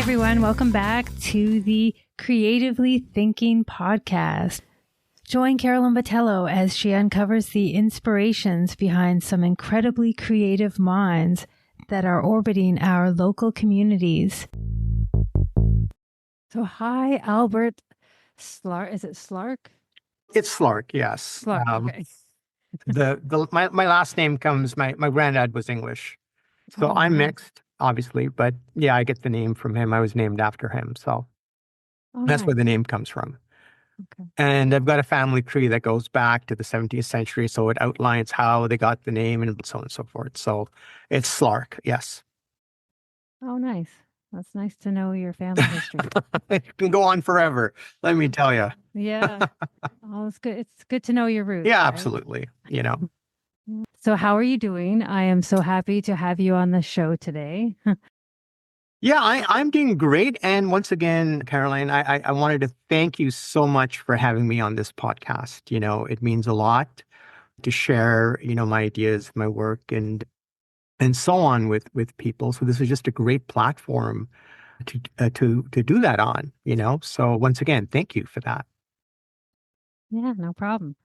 everyone. Welcome back to the Creatively Thinking podcast. Join Carolyn Botello as she uncovers the inspirations behind some incredibly creative minds that are orbiting our local communities. So, hi, Albert Slark. Is it Slark? It's Slark, yes. Slark, okay. My last name comes, my granddad was English. So I'm mixed, obviously, but yeah, I get the name from him. I was named after him. So that's where the name comes from. Okay. And I've got a family tree that goes back to the 17th century. So it outlines how they got the name and so on and so forth. So it's Slark, yes. Oh, nice. That's nice to know your family history. It can go on forever, let me tell you. Yeah. Oh, it's good. It's good to know your roots. Yeah, right? absolutely. You know. So how are you doing? I am so happy to have you on the show today. Yeah, I'm doing great. And once again, Caroline, I wanted to thank you so much for having me on this podcast. You know, it means a lot to share, my ideas, my work, and so on with people. So this is just a great platform to do that on, So once again, thank you for that. Yeah, no problem.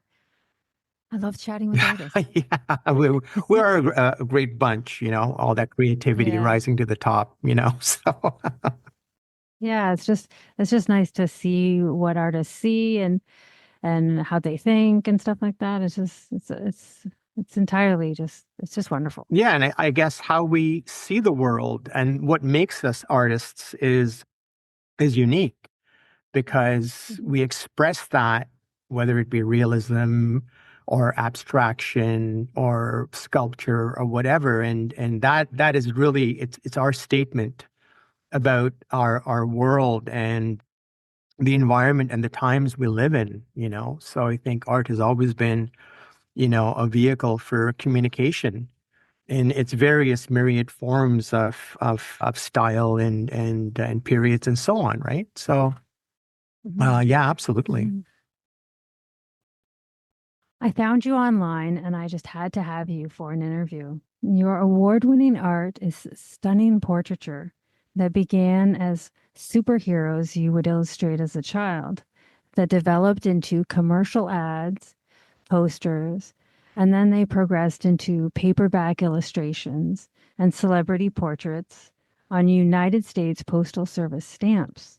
I love chatting with artists. Yeah, we're a great bunch, all that creativity rising to the top, So yeah, it's just nice to see what artists see and how they think and stuff like that. It's entirely it's just wonderful. Yeah, and I guess how we see the world and what makes us artists is unique because we express that, whether it be realism or abstraction or sculpture or whatever, and that is really it's our statement about our world and the environment and the times we live in. So I think art has always been, a vehicle for communication in its various myriad forms of style and periods and so on, right? So, yeah, absolutely. Mm-hmm. I found you online and I just had to have you for an interview. Your award-winning art is stunning portraiture that began as superheroes you would illustrate as a child, that developed into commercial ads, posters, and then they progressed into paperback illustrations and celebrity portraits on United States Postal Service stamps.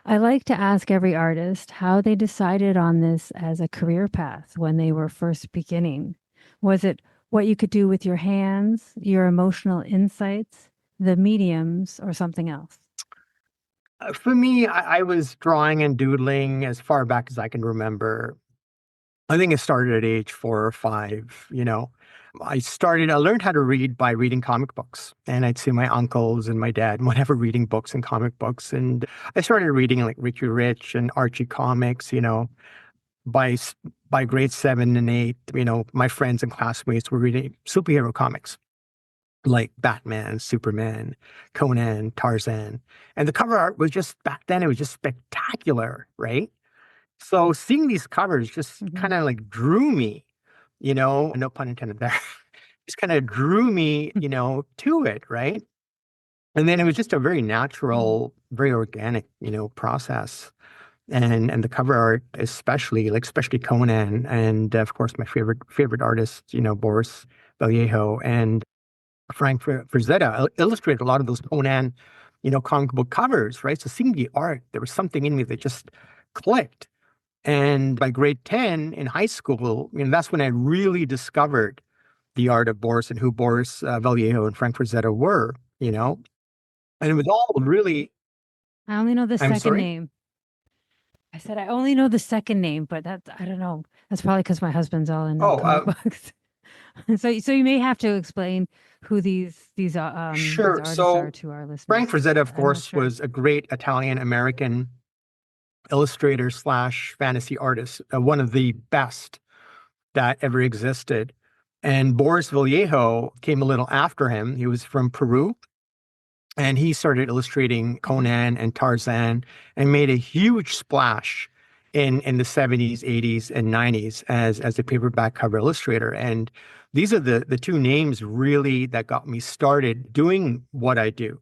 I like to ask every artist how they decided on this as a career path when they were first beginning. Was it what you could do with your hands, your emotional insights, the mediums, or something else? For me, I was drawing and doodling as far back as I can remember. I think it started at age 4 or 5, I learned how to read by reading comic books. And I'd see my uncles and my dad and whatever reading books and comic books. And I started reading like Ricky Rich and Archie comics, by grade 7 and 8, my friends and classmates were reading superhero comics like Batman, Superman, Conan, Tarzan. And the cover art was just, back then, it was just spectacular, right? So seeing these covers just kind of like drew me, no pun intended there, just kind of drew me, to it, right? And then it was just a very natural, very organic, process. And the cover art, especially Conan, and of course my favorite artist, Boris Vallejo and Frank Frazetta illustrated a lot of those Conan, comic book covers, right? So seeing the art, there was something in me that just clicked. And by grade 10 in high school, that's when I really discovered the art of Boris and who Boris Vallejo and Frank Frazetta were, And it was all really... I only know the second name. I said I only know the second name, but I don't know. That's probably because my husband's all in comic books. So you may have to explain who these sure. artists So are to our listeners. Frank Frazetta, of course, was a great Italian-American illustrator / fantasy artist, one of the best that ever existed. And Boris Vallejo came a little after him. He was from Peru. And he started illustrating Conan and Tarzan and made a huge splash in the 70s, 80s, and 90s as a paperback cover illustrator. And these are the two names really that got me started doing what I do.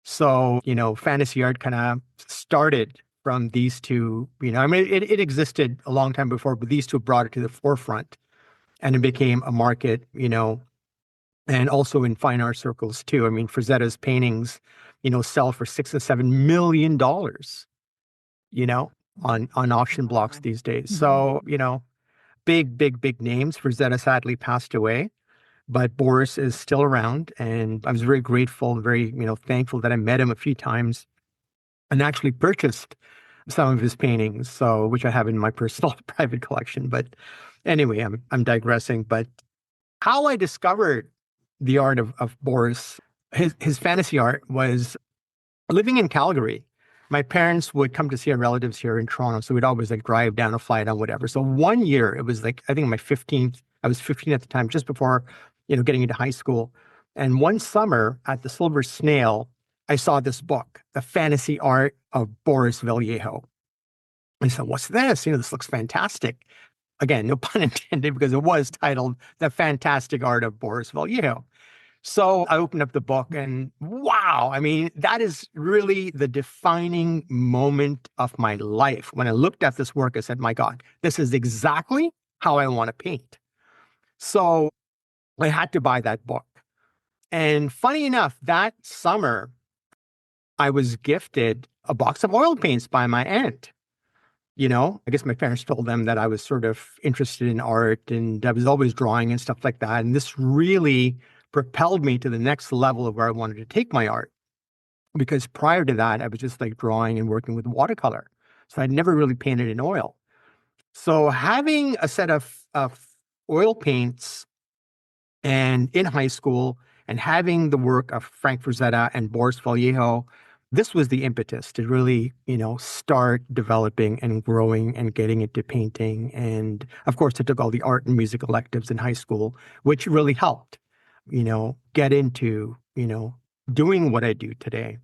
So, fantasy art kind of started from these two, I mean, it existed a long time before, but these two brought it to the forefront and it became a market, and also in fine art circles too. I mean, Frazetta's paintings, sell for $6 to $7 million, you know, on auction blocks Wow. these days. Mhm. So, big, big, big names. Frazetta sadly passed away, but Boris is still around. And I was very grateful and very, thankful that I met him a few times and actually purchased some of his paintings, so which I have in my personal private collection. But anyway, I'm digressing. But how I discovered the art of Boris, his fantasy art was living in Calgary. My parents would come to see our relatives here in Toronto, so we'd always like drive down a flight on whatever. So one year, it was like I think my 15th. I was 15 at the time, just before getting into high school. And one summer at the Silver Snail, I saw this book, The Fantasy Art of Boris Vallejo. I said, "What's this? This looks fantastic." Again, no pun intended, because it was titled The Fantastic Art of Boris Vallejo. So I opened up the book and wow, I mean, that is really the defining moment of my life. When I looked at this work, I said, my God, this is exactly how I want to paint. So I had to buy that book. And funny enough, that summer, I was gifted a box of oil paints by my aunt. I guess my parents told them that I was sort of interested in art and I was always drawing and stuff like that. And this really propelled me to the next level of where I wanted to take my art. Because prior to that, I was just like drawing and working with watercolor. So I'd never really painted in oil. So having a set of oil paints and in high school and having the work of Frank Frazetta and Boris Vallejo, this was the impetus to really, start developing and growing and getting into painting. And of course, I took all the art and music electives in high school, which really helped, get into, doing what I do today.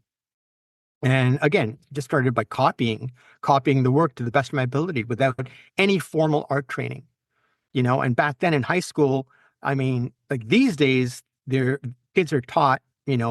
And again, just started by copying the work to the best of my ability without any formal art training. And back then in high school, I mean, like these days, their kids are taught,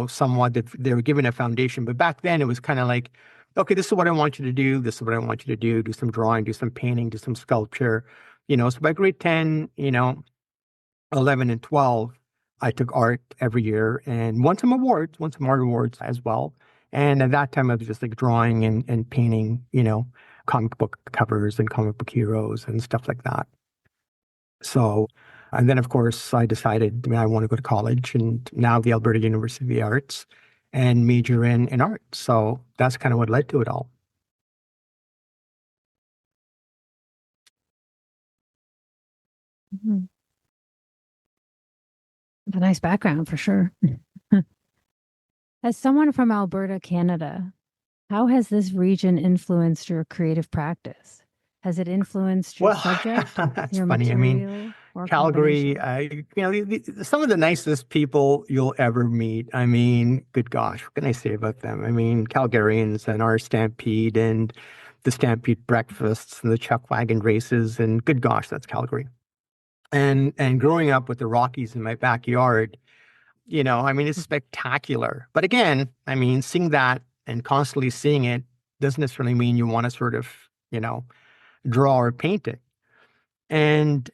somewhat that they were given a foundation. But back then it was kind of like, okay, this is what I want you to do. This is what I want you to do some drawing, do some painting, do some sculpture. So by grade 10, 11 and 12, I took art every year and won some art awards as well. And at that time, I was just like drawing and painting, comic book covers and comic book heroes and stuff like that. So, and then of course, I decided, I want to go to college and now the Alberta University of the Arts and major in art. So that's kind of what led to it all. Mhm. A nice background for sure. As someone from Alberta, Canada, how has this region influenced your creative practice? Has it influenced your Well, subject, that's your funny. I mean, material, or Calgary, combination? some of the nicest people you'll ever meet. I mean, good gosh, what can I say about them? I mean, Calgarians and our Stampede and the Stampede breakfasts and the chuck wagon races, and good gosh, that's Calgary. And growing up with the Rockies in my backyard, I mean, it's spectacular. But again, I mean, seeing that and constantly seeing it doesn't necessarily mean you want to sort of, draw or paint it. And,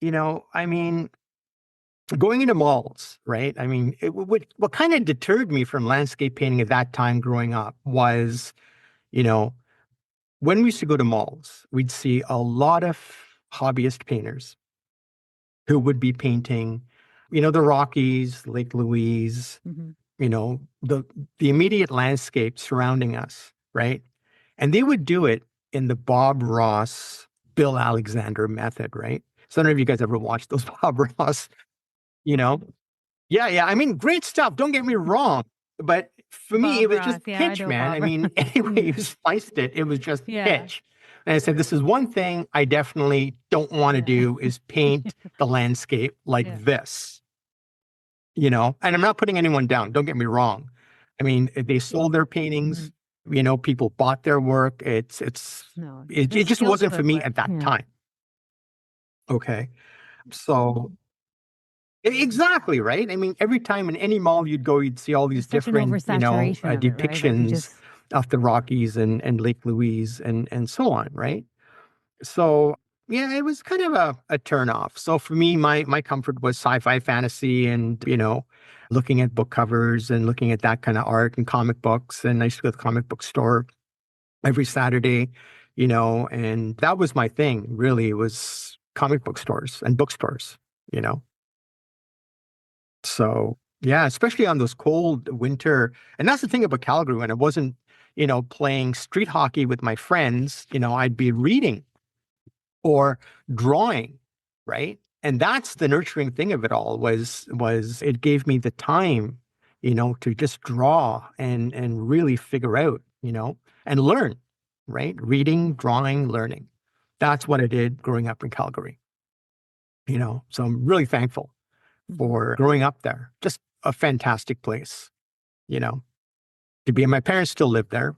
I mean, going into malls, right? I mean, what kind of deterred me from landscape painting at that time growing up was, you know, when we used to go to malls, we'd see a lot of hobbyist painters who would be painting, the Rockies, Lake Louise, Mhm. you know, the the immediate landscape surrounding us, right? And they would do it in the Bob Ross, Bill Alexander method, right? So I don't know if you guys ever watched those Bob Ross, you know, yeah, yeah. I mean, great stuff. Don't get me wrong. But for me, it Bob was just Ross. Yeah, I pitch, know man. I Bob mean, Ross. anyway you sliced it, it was just Yeah. pitch. And I said, this is one thing I definitely don't want to Yeah. do is paint the landscape like Yeah. this, and I'm not putting anyone down. Don't get me wrong. I mean, they sold their paintings, Mhm. people bought their work. No, It there's just skill wasn't to for it, me but at that yeah. time. Okay. So Exactly, right? I mean, every time in any mall you'd go, you'd see all these There's such an different, oversaturation of it, right? Like you depictions just, of the Rockies and Lake Louise and so on, right? So yeah, it was kind of a turn off. So for me, my comfort was sci-fi fantasy and, looking at book covers and looking at that kind of art and comic books. And I used to go to the comic book store every Saturday, and that was my thing, really, was comic book stores and bookstores, you know. So yeah, especially on those cold winter, and that's the thing about Calgary when I wasn't, playing street hockey with my friends, I'd be reading or drawing, right? And that's the nurturing thing of it all was it gave me the time, to just draw and really figure out, and learn, right? Reading, drawing, learning. That's what I did growing up in Calgary, So I'm really thankful Mhm. for growing up there. Just a fantastic place, you know, to be. And my parents still live there.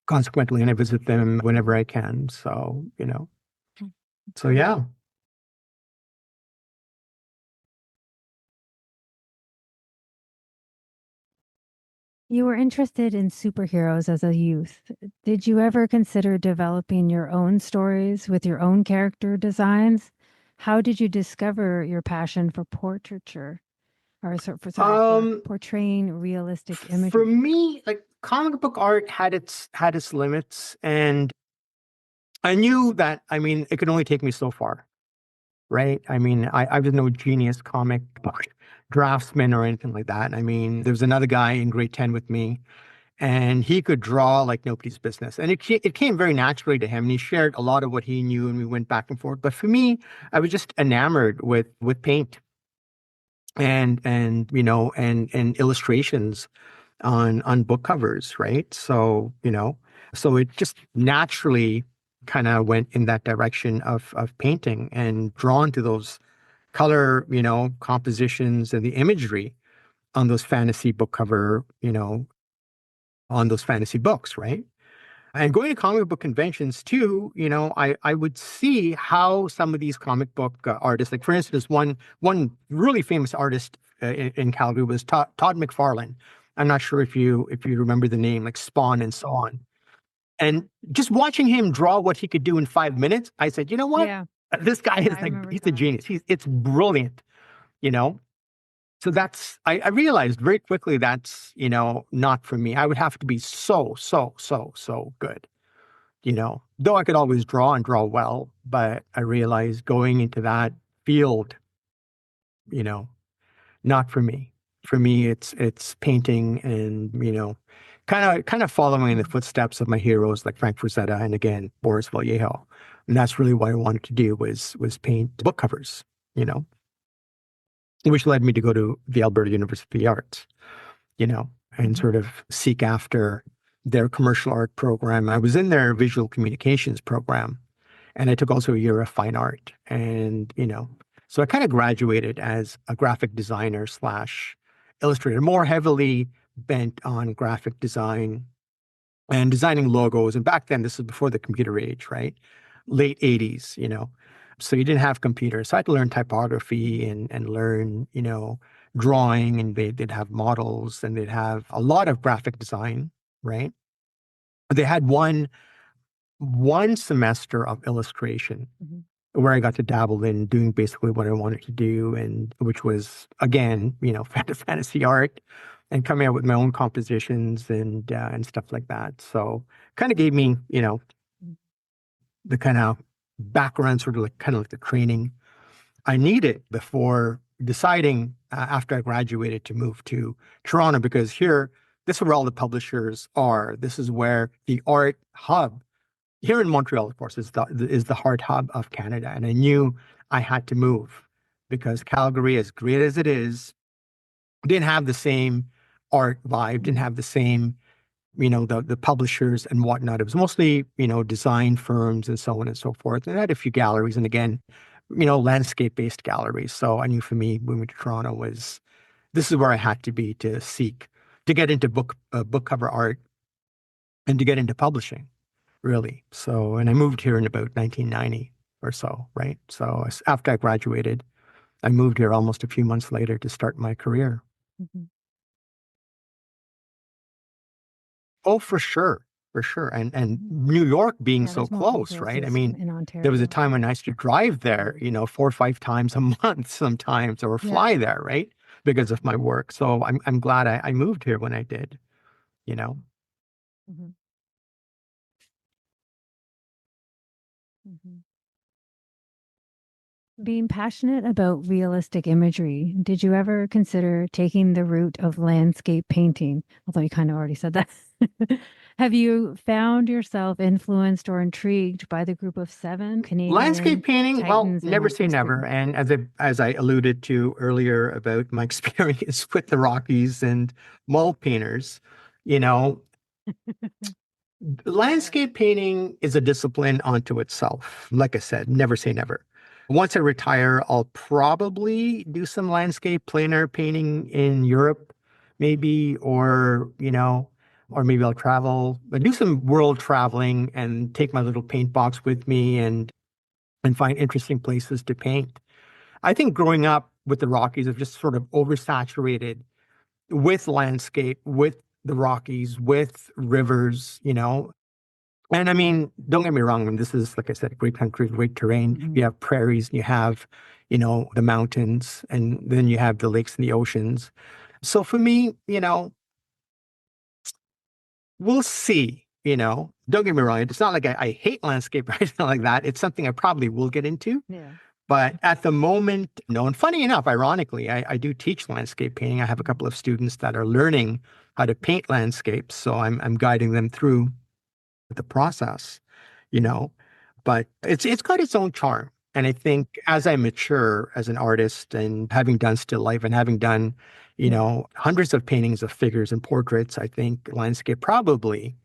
Consequently, and I visit them whenever I can. So, That's so great. yeah. You were interested in superheroes as a youth. Did you ever consider developing your own stories with your own character designs? How did you discover your passion for portraiture, or for Um, portraying realistic for imagery? me, like comic book art had its limits, and I knew that. I mean, it could only take me so far, right? I mean, I was no genius comic book draftsman or anything like that. I mean, there was another guy in grade 10 with me, and he could draw like nobody's business, and it came very naturally to him. And he shared a lot of what he knew, and we went back and forth. But for me, I was just enamored with paint and illustrations on book covers, right? So, so it just naturally kind of went in that direction of painting and drawn to those color, compositions and the imagery on those fantasy book cover, on those fantasy books, right? And going to comic book conventions too, I would see how some of these comic book artists, like for instance, one really famous artist in Calgary was Todd McFarlane. I'm not sure if you remember the name, like Spawn and so on. And just watching him draw what he could do in 5 minutes, I said, you know what? Yeah, This guy yeah, is I like remember he's a Todd. genius. It's brilliant, you know. So I realized very quickly that's not for me. I would have to be so good, though I could always draw and draw well, but I realized going into that field, you know, not for me. For me, it's painting and, kind of following in the Mhm. footsteps of my heroes like Frank Frazetta and again, Boris Vallejo. And that's really what I wanted to do was paint book covers, you know, which led me to go to the Alberta University of Arts, and Mhm. sort of seek after their commercial art program. I was in their visual communications program. And I took also a year of fine art. And, so I kind of graduated as a graphic designer slash illustrator, more heavily bent on graphic design and designing logos. And back then, this is before the computer age, right? Late 80s, So you didn't have computers. So I had to learn typography and learn, drawing. And they'd have models and they'd have a lot of graphic design, right? They had one semester of illustration Mhm. where I got to dabble in doing basically what I wanted to do, and which was again, fantasy art and coming out with my own compositions and stuff like that. So kind of gave me, the kind of background, sort of like kind of like the training I needed before deciding after I graduated to move to Toronto because here, this is where all the publishers are. This is where the art hub here in Montreal, of course, is the heart hub of Canada, and I knew I had to move because Calgary, as great as it is, didn't have the same art vibe, didn't Mhm. have the same, the publishers and whatnot. It was mostly, design firms and so on and so forth. And I had a few galleries, and again, landscape-based galleries. So I knew for me, moving to Toronto was this is where I had to be to seek to get into book cover art and to get into publishing really. So, and I moved here in about 1990 or so, right? So after I graduated, I moved here almost a few months later to start my career. Mhm. Oh, for sure, for sure. And New York being Yeah, so there's multiple close, right? I places mean, in there was a Ontario. time when I used to drive there, Mm. 4 or 5 times a month sometimes, or Yeah. fly there, right? Because of my work. So I'm glad I moved here when I did, you know. Hmm. Hmm. Being passionate about realistic imagery, did you ever consider taking the route of landscape painting? Although you kind of already said that. Have you found yourself influenced or intrigued by the group of seven Canadian Landscape painting, well, titans in never art say history? never. And as I alluded to earlier about my experience with the Rockies and mall painters, you know, Yeah. landscape painting is a discipline unto itself. Like I said, never say never. Once I retire, I'll probably do some landscape plein air painting in Europe, maybe, or maybe I'll travel, but do some world traveling and take my little paint box with me and find interesting places to paint. I think growing up with the Rockies, I've just sort of oversaturated with landscape, with the Rockies, with rivers. And I mean, don't get me wrong. I mean, this is, like I said, great country, great terrain. Hmm. You have prairies, and you have, the mountains, and then you have the lakes and the oceans. So for me, we'll see. Don't get me wrong. It's not like I hate landscape or anything like that. It's something I probably will get into. Yeah. But at the moment, no. And funny enough, ironically, I do teach landscape painting. I have a Mhm. couple of students that are learning how to paint landscapes. So I'm guiding them through the process, you know. But it's got its own charm. And I think as I mature as an artist and having done still life and having done, Yeah. hundreds of paintings of figures and portraits, I think landscape probably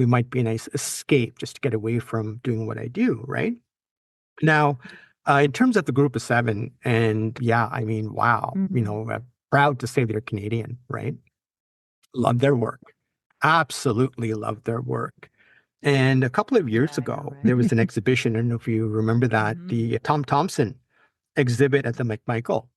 might be a nice escape just to get away from doing what I do, right? Now, in terms of the group of seven, and yeah, I mean, wow, Hmm. proud to say they're Canadian, right? Love their work. Absolutely love their work. And a couple of Yeah, years I know, ago, right? there was an exhibition. I don't know if you remember that, Hmm. the Tom Thompson exhibit at the McMichael.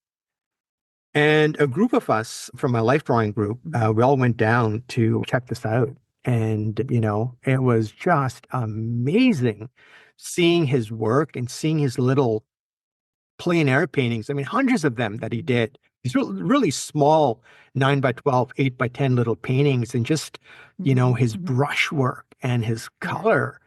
And a group of us from my life drawing group, we all went down to check this out. And, it was just amazing seeing his work and seeing his little plein air paintings. I mean, hundreds of them that he did. These really small 9 by 12, 8 by 10 little paintings, and just, Hmm. his Hmm. brushwork and his Yeah. color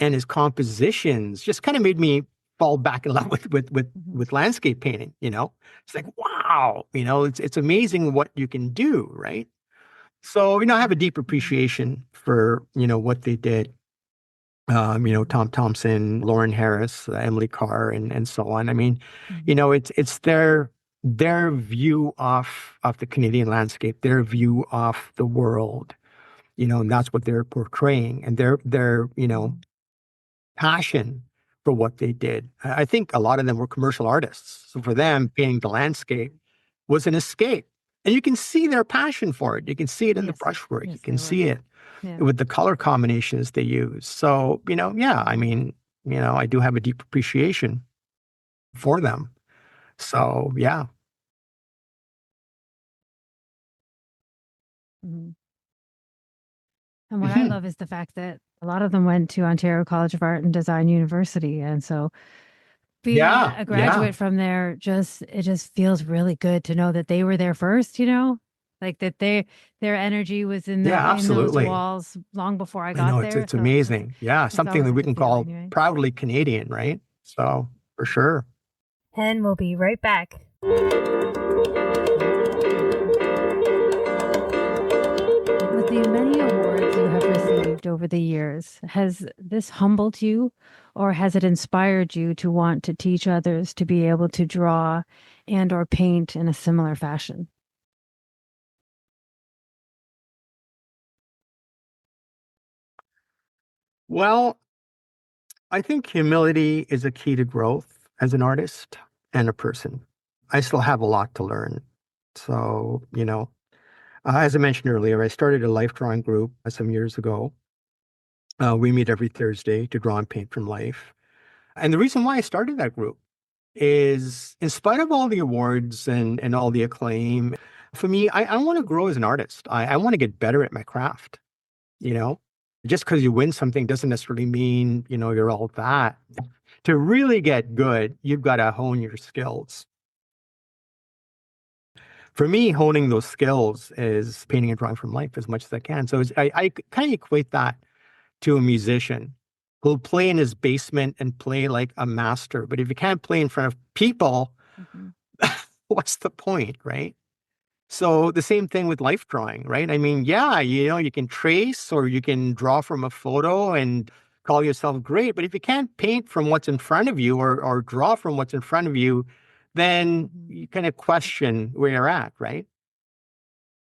and his compositions just kind of made me fall back in love Hmm. with landscape painting. It's like, wow, it's amazing what you can do, right? So, I have a deep Hmm. appreciation for, what they did. Hmm. Tom Thompson, Lauren Harris, Emily Carr, and so on. I mean, Hmm. it's their view of the Canadian landscape, their view of the world, and that's what they're portraying, and their Hmm. passion for what they did. I think a lot of them were commercial artists, so for them, painting the landscape was an escape, and you can see their passion for it. You can see it in the Yes. brushwork. You Yes, can they were. see it Yeah. with the color combinations they use. So, yeah, I Hmm. mean, I do have a deep appreciation for them. So, yeah. Hmm. And what I Mhm. love is the fact that a lot of them went to Ontario College of Art and Design University. And so being Yeah, a yeah, graduate from there, it just feels really good to know that they were there first, like that their energy was yeah, in those absolutely. walls long before I I got know there. it's So amazing. Yeah, it's something always that a we good can call feeling, right? proudly Canadian, right? So, for sure. And we'll be right back. With the many awards you have received over the years, has this humbled you or has it inspired you to want to teach others to be able to draw and or paint in a similar fashion? Well, I think humility is a key to growth as an artist and a person. I still have a lot to learn. So, as I mentioned earlier, I started a life drawing group some years ago. We meet every Thursday to draw and paint from life. And the reason why I started that group is in spite of all the awards and all the acclaim, for me, I want to grow as an artist. I want to get better at my craft, you know? Just because you win something doesn't necessarily mean, you're all that. To really get good, you've got to hone your skills. For me, honing those skills is painting and drawing from life as much as I can. So I kind of equate that to a musician who'll play in his basement and play like a master. But if you can't play in front of people, Mhm. what's the point, right? So the same thing with life drawing, right? I mean, yeah, you can trace or you can draw from a photo and call yourself great, but if you can't paint from what's in front of you or draw from what's in front of you, then you kind of question where you're at, right?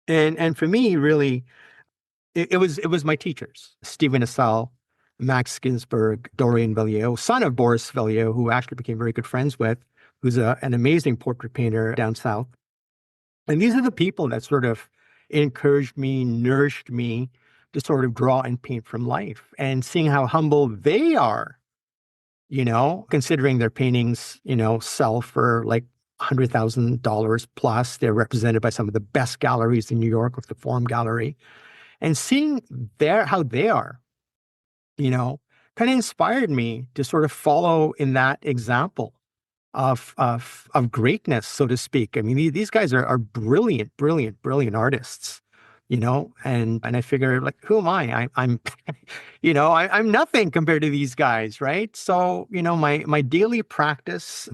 And for me, really, it was my teachers, Stephen Assal, Max Ginsberg, Dorian Vallejo, son of Boris Vallejo, who actually became very good friends with, who's an amazing portrait painter down south. And these are the people that sort of encouraged me, nourished me to sort of draw and paint from life and seeing how humble they are, considering their paintings, sell for like $100,000 plus. They're represented by some of the best galleries in New York with the Forum Gallery and seeing how they are, you know, kind of inspired me to sort of follow in that example of greatness, so to speak. I mean, these guys are brilliant, brilliant, brilliant artists, and I figure like, who am I? I'm, I'm nothing compared to these guys, right? So, my daily practice,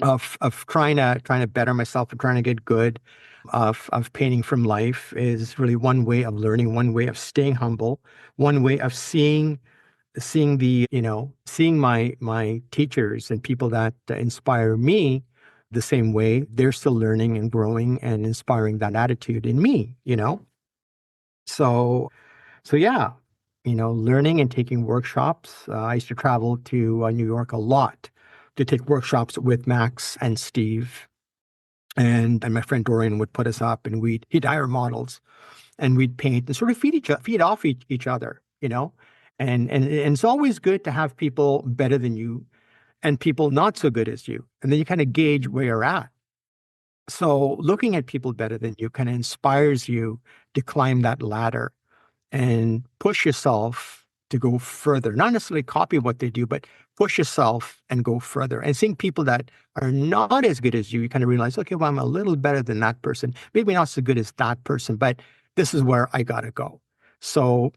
of trying to better myself and trying to get good, of painting from life is really one way of learning, one way of staying humble, one way of seeing my teachers and people that inspire me the same way they're still learning and growing and inspiring that attitude in me. So yeah, learning and taking workshops. I used to travel to New York a lot to take workshops with Max and Steve, and my friend Dorian would put us up, and he'd hire models, and we'd paint and sort of feed off each other. And it's always good to have people better than you and people not so good as you, and then you kind of gauge where you're at. So looking at people better than you kind of inspires you to climb that ladder and push yourself to go further. Not necessarily copy what they do, but push yourself and go further. And seeing people that are not as good as you kind of realize, okay, well, I'm a little better than that person. Maybe not so good as that person, but this is where I got to go. So,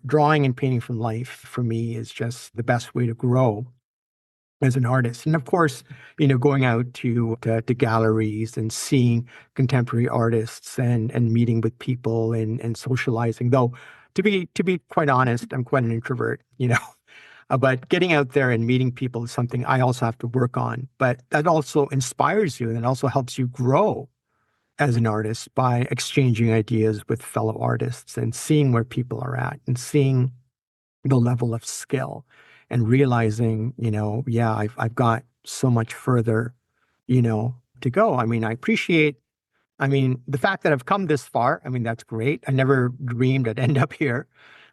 drawing and painting from life for me is just the best way to grow as an artist. And of course, going out to galleries and seeing contemporary artists and meeting with people and socializing. Though to be quite honest, I'm quite an introvert. But getting out there and meeting people is something I also have to work on. But that also inspires you and it also helps you grow as an artist by exchanging ideas with fellow artists and seeing where people are at and seeing the level of skill and realizing, yeah, I've got so much further, to go. I mean, the fact that I've come this far, I mean, that's great. I never dreamed I'd end up here,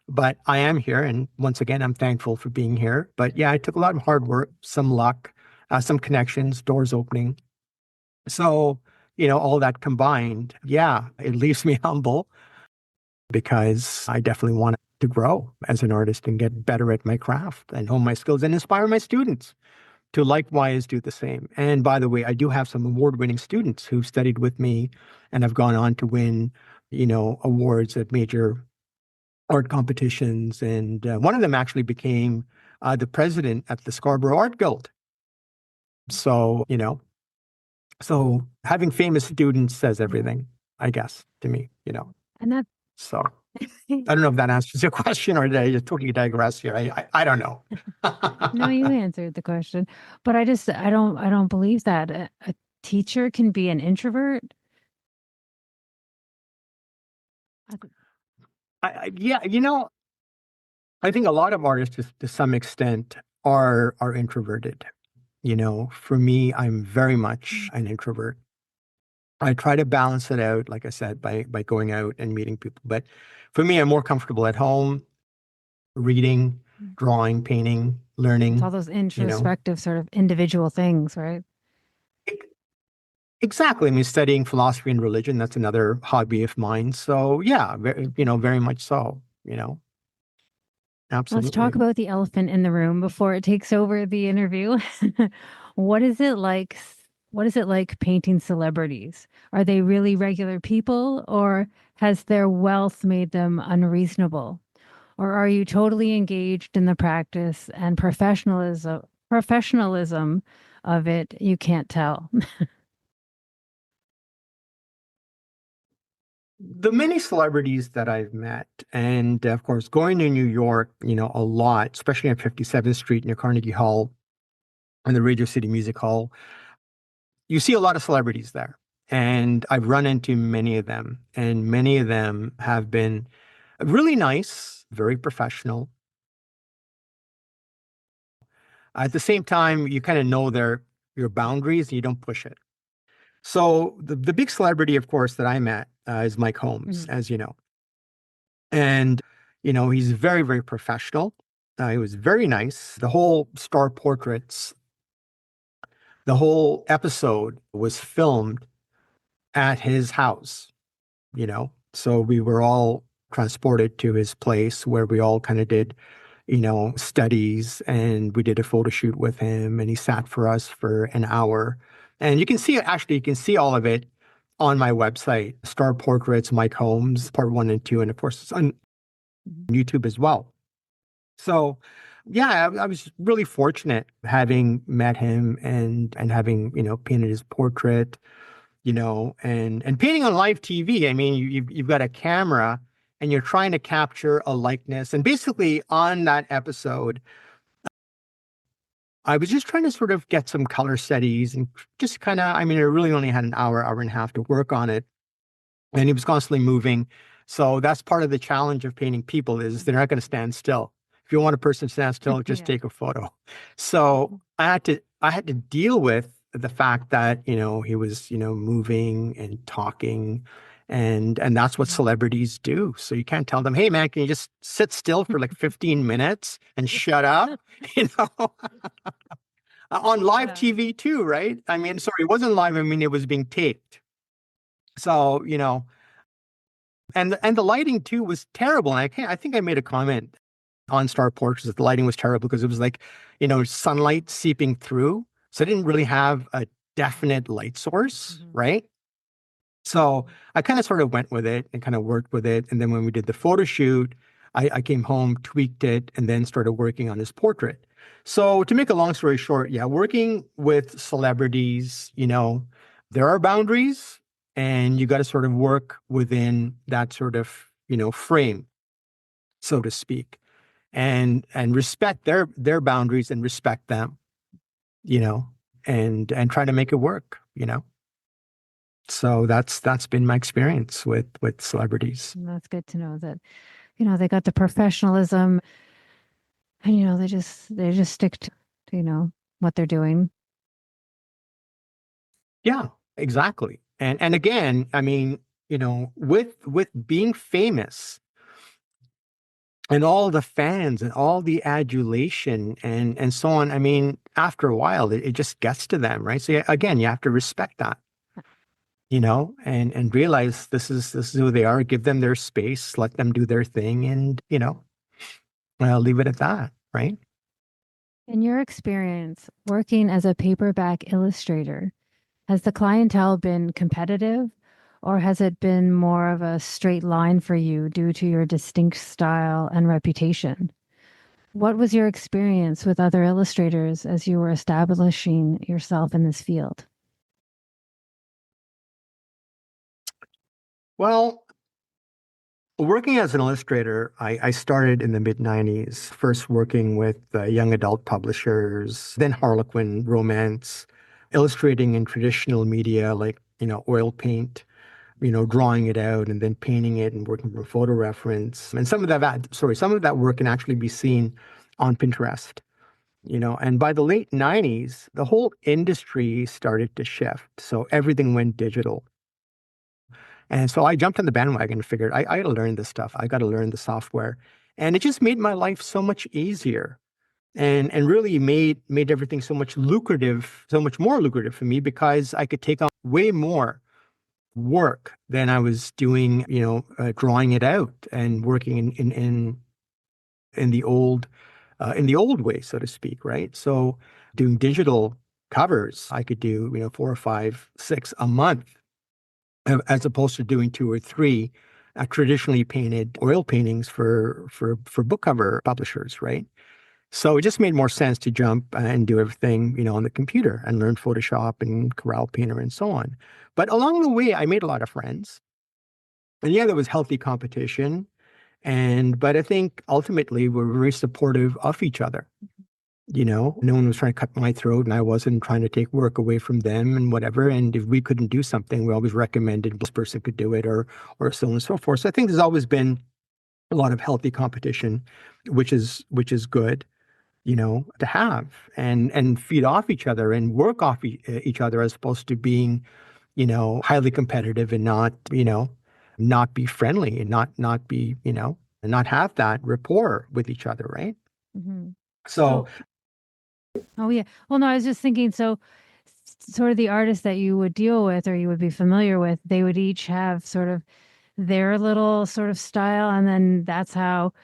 but I am here. And once again, I'm thankful for being here. But yeah, it took a lot of hard work, some luck, some connections, doors opening. So, all that combined, yeah, it leaves me humble because I definitely want to grow as an artist and get better at my craft and hone my skills and inspire my students to likewise do the same. And by the way, I do have some award-winning students who studied with me and have gone on to win, awards at major art competitions. And one of them actually became the president at the Scarborough Art Guild. So, so having famous students says Yeah. everything, I guess, to me. And that So I don't know if that answers your question or did I just totally digress here? I don't know. no, you answered the question. But I don't believe that a teacher can be an introvert. I th- Yeah, I think a lot of artists to some extent are introverted. For me, I'm very much an introvert. I try to balance it out, like I said, by going out and meeting people. But for me, I'm more comfortable at home, reading, Mm. drawing, painting. It's learning, all those you know. introspective sort of individual things, right? E- Exactly. I mean, studying philosophy and religion, that's another hobby of mine. So yeah, very much so, Let's talk absolutely. about the elephant in the room before it takes over the interview. What is it like? What is it like painting celebrities? Are they really regular people, or has their wealth made them unreasonable? Or are you totally engaged in the practice and professionalism of it? You can't tell. The many celebrities that I've met, and of course, going to New York, a lot, especially on 57th Street near Carnegie Hall and the Radio City Music Hall, you see a lot of celebrities there. And I've run into many of them, and many of them have been really nice, very professional. At the same time, you kind of know your boundaries and you don't push it. So the big celebrity, of course, that I met is Mike Holmes, Mhm. as you know. And, he's very, very professional. He was very nice. The whole Star Portraits, the whole episode was filmed at his house. So we were all transported to his place where we all kind of did, studies, and we did a photo shoot with him, and he sat for us for an hour. And you can see all of it on my website, Star Portraits, Mike Holmes, part one and two. And of course, it's on Mhm. YouTube as well. So, yeah, I was really fortunate having met him and having, painted his portrait, and painting on live TV. I mean, you've got a camera and you're trying to capture a likeness. And basically, on that episode, I was just trying to sort of get some color studies and just kind of, I mean, I really only had an hour and a half to work on it. And he was constantly moving. So that's part of the challenge of painting people is they're not going to stand still. If you want a person to stand still, just Yeah. take a photo. So I had to deal with the fact that, he was, moving and talking, and that's what Mhm. celebrities do. So you can't tell them, "Hey man, can you just sit still for like 15 minutes and shut up?" You know, on live Yeah. TV too, right? I mean, sorry, it wasn't live. I mean, it was being taped. So, and the lighting too was terrible. And I think I made a comment on Star Portraits that the lighting was terrible because it was like, sunlight seeping through. So I didn't really have a definite light source, Mhm. right? So I kind of sort of went with it and kind of worked with it. And then when we did the photo shoot, I came home, tweaked it, and then started working on his portrait. So to make a long story short, yeah, working with celebrities, there are boundaries and you got to sort of work within that sort of, frame, so to speak, and respect their boundaries and respect them, you know, and try to make it work. So that's been my experience with celebrities. And that's good to know that, they got the professionalism and, they just stick to, what they're doing. Yeah, exactly. And again, I mean, with being famous and all the fans and all the adulation and so on, I mean, after a while, it just gets to them, right? So yeah, again, you have to respect that, and realize this is who they are. Give them their space, let them do their thing, and leave it at that, right? In your experience working as a paperback illustrator, has the clientele been competitive or has it been more of a straight line for you due to your distinct style and reputation? What was your experience with other illustrators as you were establishing yourself in this field? Well, working as an illustrator, I started in the mid 90s, first working with young adult publishers, then Harlequin romance, illustrating in traditional media like, oil paint, drawing it out and then painting it and working from photo reference. And some of that work can actually be seen on Pinterest. And by the late 90s, the whole industry started to shift. So everything went digital. And so I jumped on the bandwagon and figured I got to learn this stuff. I got to learn the software. And it just made my life so much easier. and really made everything so much lucrative, so much more lucrative for me because I could take on way more work than I was doing, drawing it out and working in the old way, so to speak, right? So doing digital covers, I could do, four or five, six a month, as opposed to doing two or three traditionally painted oil paintings for book cover publishers, right? So it just made more sense to jump and do everything, on the computer and learn Photoshop and Corel Painter and so on. But along the way, I made a lot of friends. And yeah, there was healthy competition. But I think ultimately we're very supportive of each other. No one was trying to cut my throat and I wasn't trying to take work away from them and whatever. And if we couldn't do something, we always recommended this person could do it or so on and so forth. So I think there's always been a lot of healthy competition, which is good, to have and feed off each other and work off each other as opposed to being, highly competitive and not be friendly and not be, and not have that rapport with each other, right? Hmm. So Oh yeah. Well, no, I was just thinking, so sort of the artists that you would deal with or you would be familiar with, they would each have sort of their little sort of style, and then that's how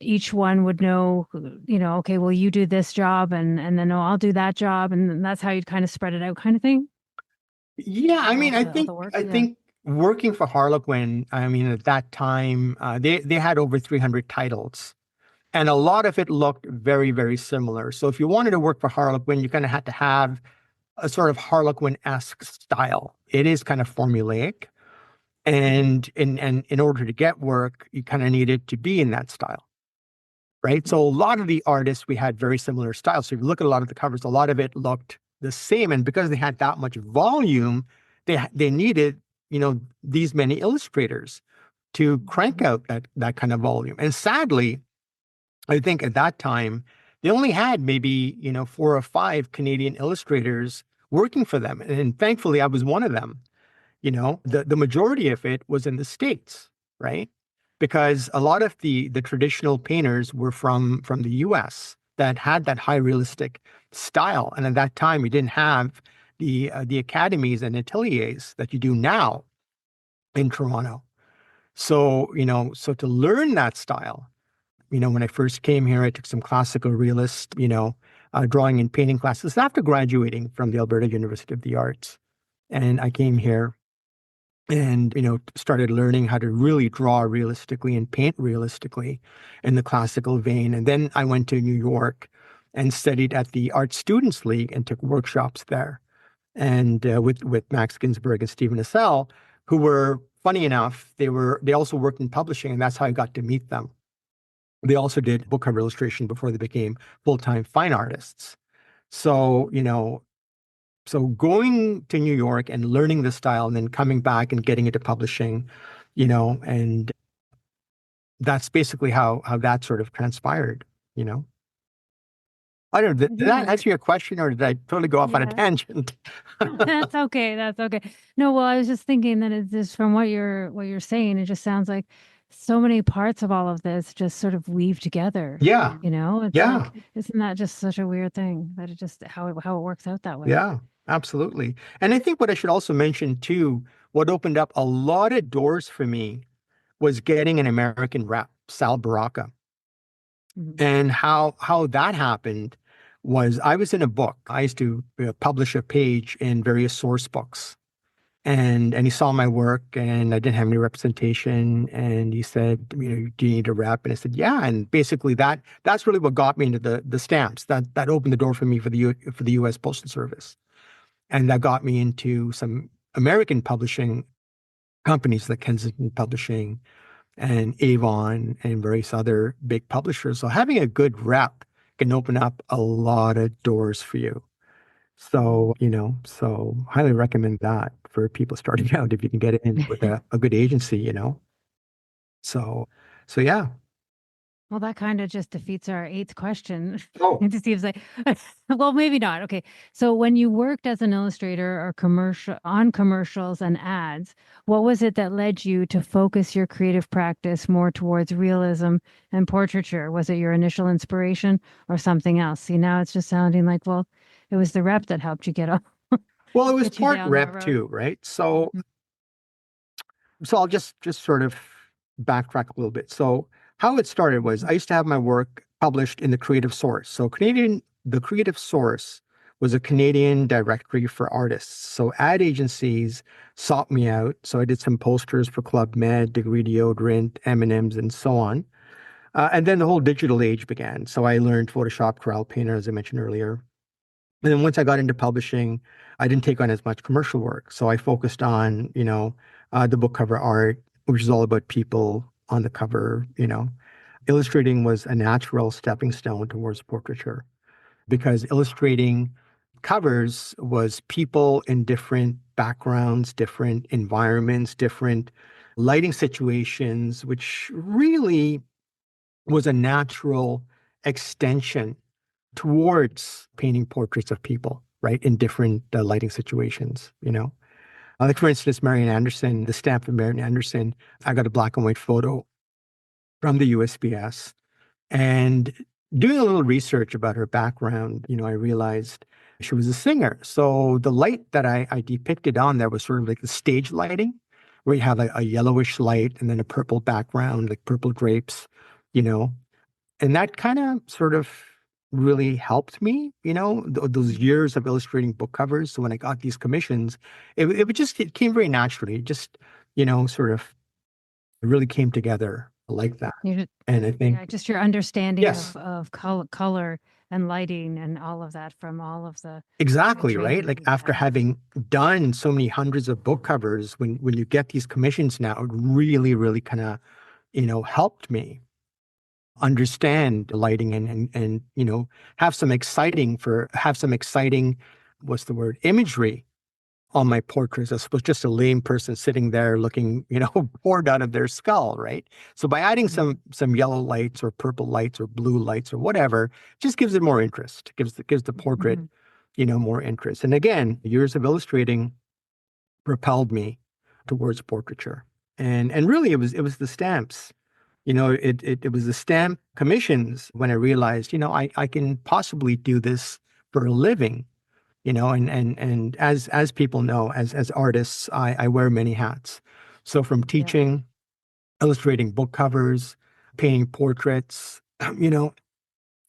each one would know, okay, well, you do this job, and then, oh, I'll do that job, and then that's how you'd kind of spread it out, kind of thing. yeah, I mean, I All think the work. I Yeah. think working for Harlequin, I mean, at that time, they had over 300 titles. And a lot of it looked very, very similar. So if you wanted to work for Harlequin, you kind of had to have a sort of Harlequin-esque style. It is kind of formulaic. And in order to get work, you kind of needed to be in that style, right? So a lot of the artists, we had very similar styles. So if you look at a lot of the covers, a lot of it looked the same. And because they had that much volume, they needed, these many illustrators to crank out that kind of volume. And sadly, I think at that time, they only had maybe, four or five Canadian illustrators working for them. And thankfully, I was one of them. The majority of it was in the States, right? Because a lot of the traditional painters were from the US that had that high realistic style. And at that time, we didn't have the academies and ateliers that you do now in Toronto. So to learn that style, when I first came here, I took some classical realist, drawing and painting classes after graduating from the Alberta University of the Arts. And I came here and, started learning how to really draw realistically and paint realistically in the classical vein. And then I went to New York and studied at the Art Students League and took workshops there. And with Max Ginsberg and Stephen Assel, who were funny enough, they also worked in publishing, and that's how I got to meet them. They also did book cover illustration before they became full-time fine artists. So, so going to New York and learning the style and then coming back and getting into publishing, and that's basically how that sort of transpired, you know. I don't know, did that Yeah. answer your question or did I totally go off on a Yeah. tangent? That's okay. That's okay. No, well, I was just thinking that it's just from what you're saying, it just sounds like so many parts of all of this just sort of weave together. Yeah, It's yeah, like, isn't that just such a weird thing that it just how it works out that way? yeah, absolutely. And I think what I should also mention too, what opened up a lot of doors for me was getting an American rep, Sal Baraka. Mhm. And how that happened was I was in a book. I used to publish a page in various source books. And he saw my work and I didn't have any representation. And he said, do you need a rep? And I said, yeah. And basically that's really what got me into the stamps. That opened the door for me for the US Postal Service. And that got me into some American publishing companies like Kensington Publishing and Avon and various other big publishers. So having a good rep can open up a lot of doors for you. Mhm. So highly recommend that for people starting out if you can get in with a good agency. So so yeah. Well, that kind of just defeats our eighth question. Oh, It just seems like, well, maybe not. Okay. So when you worked as an illustrator or commercials and ads, what was it that led you to focus your creative practice more towards realism and portraiture? Was it your initial inspiration or something else? See, now it's just sounding like, well, it was the rep that helped you well, it was get you part down that rep road. too, right? So I'll just sort of backtrack a little bit. So how it started was I used to have my work published in the Creative Source. So the Creative Source was a Canadian directory for artists. So ad agencies sought me out. So I did some posters for Club Med, Degree Deodorant, M&Ms, and so on. And then the whole digital age began. So I learned Photoshop, Corel Painter, as I mentioned earlier. And then once I got into publishing, I didn't take on as much commercial work. So I focused on, the book cover art, which is all about people on the cover. Illustrating was a natural stepping stone towards portraiture because illustrating covers was people in different backgrounds, different environments, different lighting situations, which really was a natural extension towards painting portraits of people, right, in different lighting situations. Like, for instance, Marian Anderson, the stamp of Marian Anderson, I got a black and white photo from the USPS. And doing a little research about her background, I realized she was a singer. So the light that I depicted on there was sort of like the stage lighting, where you have a yellowish light and then a purple background, like purple drapes, you know, and that kind of sort of really helped me, those years of illustrating book covers. So when I got these commissions, it came very naturally. It just, sort of really came together like that. You just, And I yeah, think, just your understanding yes, of color and lighting and all of that from all of the exactly, right? training that Like you've after had. having done so many hundreds of book covers, when you get these commissions now, it really, really kind of, helped me understand lighting and have some exciting, what's the word, imagery on my portraits as opposed to just a lame person sitting there looking, bored out of their skull, right? So by adding Mhm. some yellow lights or purple lights or blue lights or whatever, just gives it more interest, gives the portrait, Mhm. more interest. And again, years of illustrating propelled me towards portraiture. And really it was the stamps. It was the stamp commissions when I realized, I can possibly do this for a living, and as people know, as artists, I wear many hats. So from Yeah. teaching, illustrating book covers, painting portraits, you know,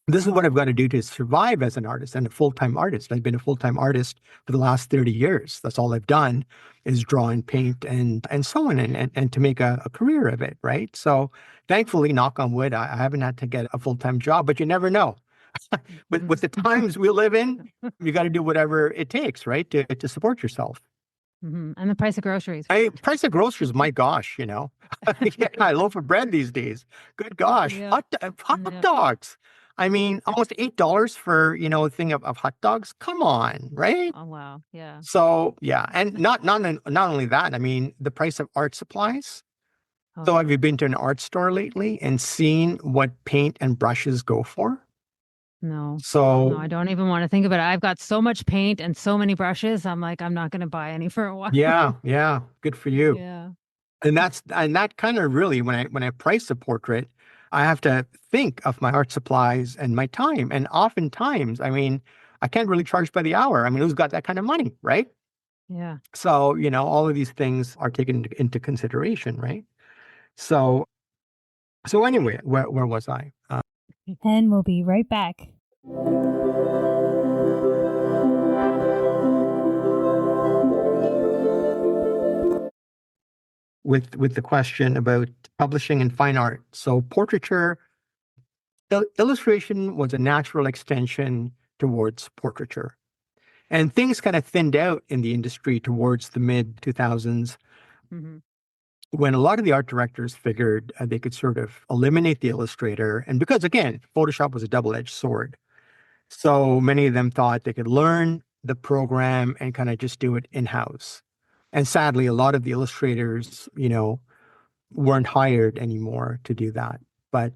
this is what I've got to do to survive as an artist and a full-time artist. I've been a full-time artist for the last 30 years. That's all I've done is draw and paint and so on and to make a career of it, right? So thankfully, knock on wood, I haven't had to get a full-time job, but you never know. With Mhm. the times we live in, you got to do whatever it takes, right, to support yourself. Mhm. And the price of groceries. Price of groceries, my gosh, yeah, a loaf of bread these days. Good gosh, Yeah. hot Yeah. dogs. I mean, almost $8 for a thing of hot dogs. Come on, right? Oh wow. Yeah. So yeah, and not only that. I mean, the price of art supplies. Oh So have yeah. you been to an art store lately and seen what paint and brushes go for? No. No, So I don't even want to think about it. I've got so much paint and so many brushes. I'm like, I'm not going to buy any for a while. yeah, yeah, good for you. Yeah. And that kind of really when I price a portrait, I have to think of my art supplies and my time. And oftentimes, I mean, I can't really charge by the hour. I mean, who's got that kind of money, right? Yeah. So, all of these things are taken into consideration, right? So, so anyway, where was I? And we'll be right back. With the question about publishing and fine art. So, portraiture, illustration was a natural extension towards portraiture. And things kind of thinned out in the industry towards the mid 2000s Hmm. when a lot of the art directors figured they could sort of eliminate the illustrator. And because, again, Photoshop was a double-edged sword. So many of them thought they could learn the program and kind of just do it in-house. And sadly, a lot of the illustrators, weren't hired anymore to do that. But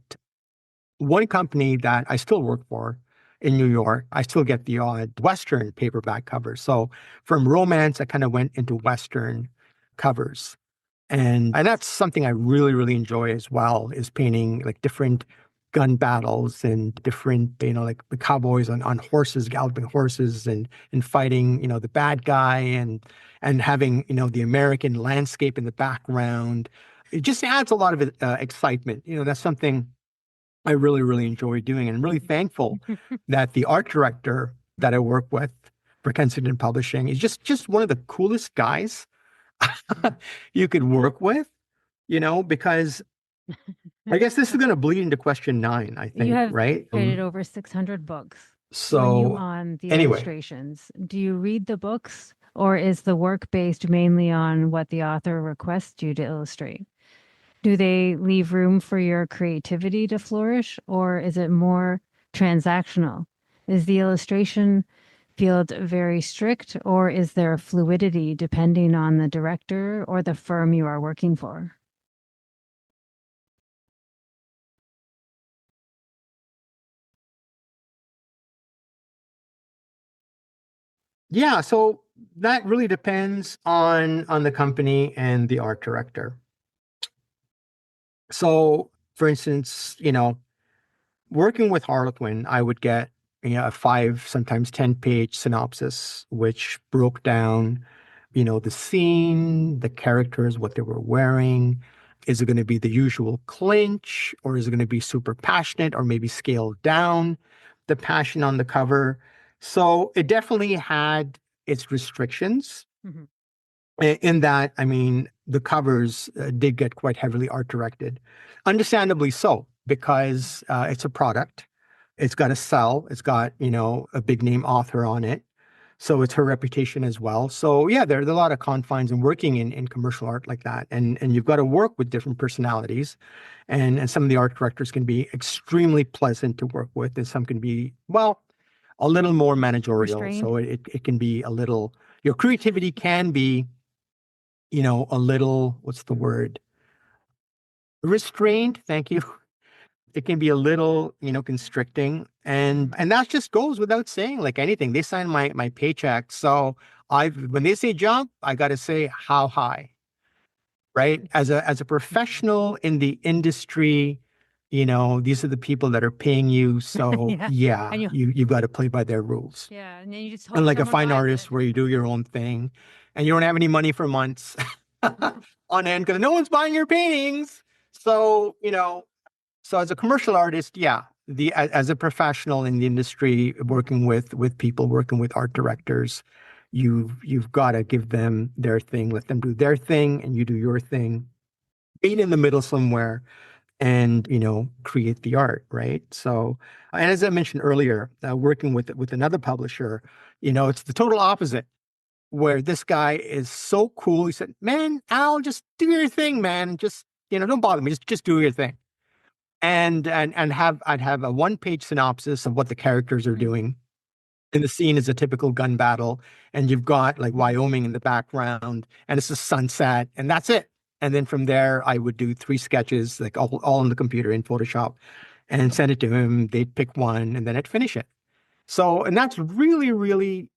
one company that I still work for in New York, I still get the odd Western paperback cover. So from romance, I kind of went into Western covers. And that's something I really, really enjoy as well, is painting like different gun battles and different, like the cowboys on horses, galloping horses and fighting, the bad guy and having, the American landscape in the background. It just adds a lot of excitement. That's something I really, really enjoy doing. And I'm really thankful that the art director that I work with for Kensington Publishing is just one of the coolest guys you could work with, because I guess this is going to bleed into question 9, I You think, have right? created over 600 books. Were you So on the anyway, illustrations? Do you read the books, or is the work based mainly on what the author requests you to illustrate? Do they leave room for your creativity to flourish, or is it more transactional? Is the illustration field very strict, or is there fluidity depending on the director or the firm you are working for? yeah, so that really depends on the company and the art director. So for instance, working with Harlequin, I would get a 5, sometimes 10-page synopsis, which broke down, the scene, the characters, what they were wearing. Is it going to be the usual clinch, or is it going to be super passionate, or maybe scaled down the passion on the cover? So it definitely had its restrictions Mhm. in that, I mean, the covers did get quite heavily art directed. Understandably so, because it's a product. It's got to sell. It's got, a big name author on it. So it's her reputation as well. So yeah, there's a lot of confines in working in commercial art like that. And you've got to work with different personalities. And some of the art directors can be extremely pleasant to work with, and some can be, well, a little more managerial. Restrained? So it can be a little, your creativity can be, a little, what's the word? Restrained. Thank you. It can be a little, constricting. And that just goes without saying, like anything. They sign my paycheck. So when they say jump, I gotta say how high, right? As a professional in the industry, these are the people that are paying you. So Yeah. yeah, And you, you've got to play by their rules. yeah. And then you just hope Unlike a someone fine buys it. artist where you do your own thing and you don't have any money for months on end because no one's buying your paintings. So, so as a commercial artist, yeah, as a professional in the industry, working with people, working with art directors, you've got to give them their thing, let them do their thing, and you do your thing. Be in the middle somewhere and create the art, right? So, and as I mentioned earlier, working with another publisher, it's the total opposite. Where this guy is so cool, he said, "Man, Al, just do your thing, man. Just don't bother me. Just do your thing." And I'd have a 1-page synopsis of what the characters are doing. And the scene is a typical gun battle, and you've got like Wyoming in the background, and it's a sunset, and that's it. And then from there, I would do 3 sketches, like all on the computer in Photoshop, and send it to him. They'd pick one, and then I'd finish it. So, and that's really, really,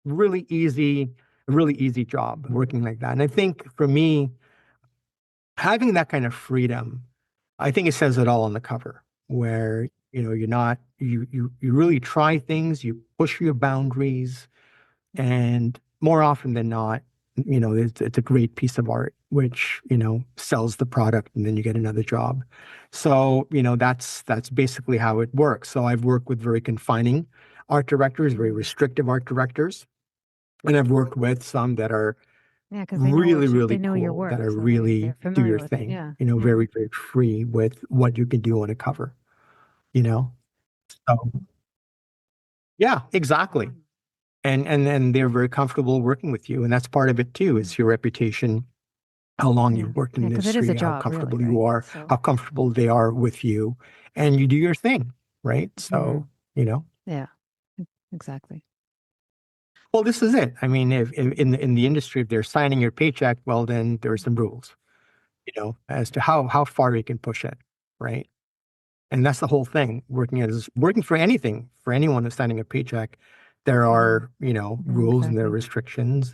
really easy, really easy job working like that. And I think for me, having that kind of freedom, I think it says it all on the cover, where you're not you really try things, you push your boundaries, and more often than not, it's a great piece of art which sells the product, and then you get another job. So that's basically how it works. So I've worked with very confining art directors, very restrictive art directors, and I've worked with some that are Yeah, because really, they really know your cool, that work, are so really they're do familiar your with it. thing, Yeah, yeah. very, very free with what you can do on a cover, you know? So, yeah, exactly. And they're very comfortable working with you. And that's part of it too, is your reputation, how long Yeah. you've worked in Yeah, the because it is industry, a how job, really, comfortable you right? are, So, how comfortable they are with you, and you do your thing, right? mhm. So, you know, Yeah, exactly. well, this is it. I mean, if in the industry, if they're signing your paycheck, well, then there are some rules, as to how far you can push it, right? And that's the whole thing. Working for anything, for anyone who's signing a paycheck, there Mhm. are, rules and there are Exactly. restrictions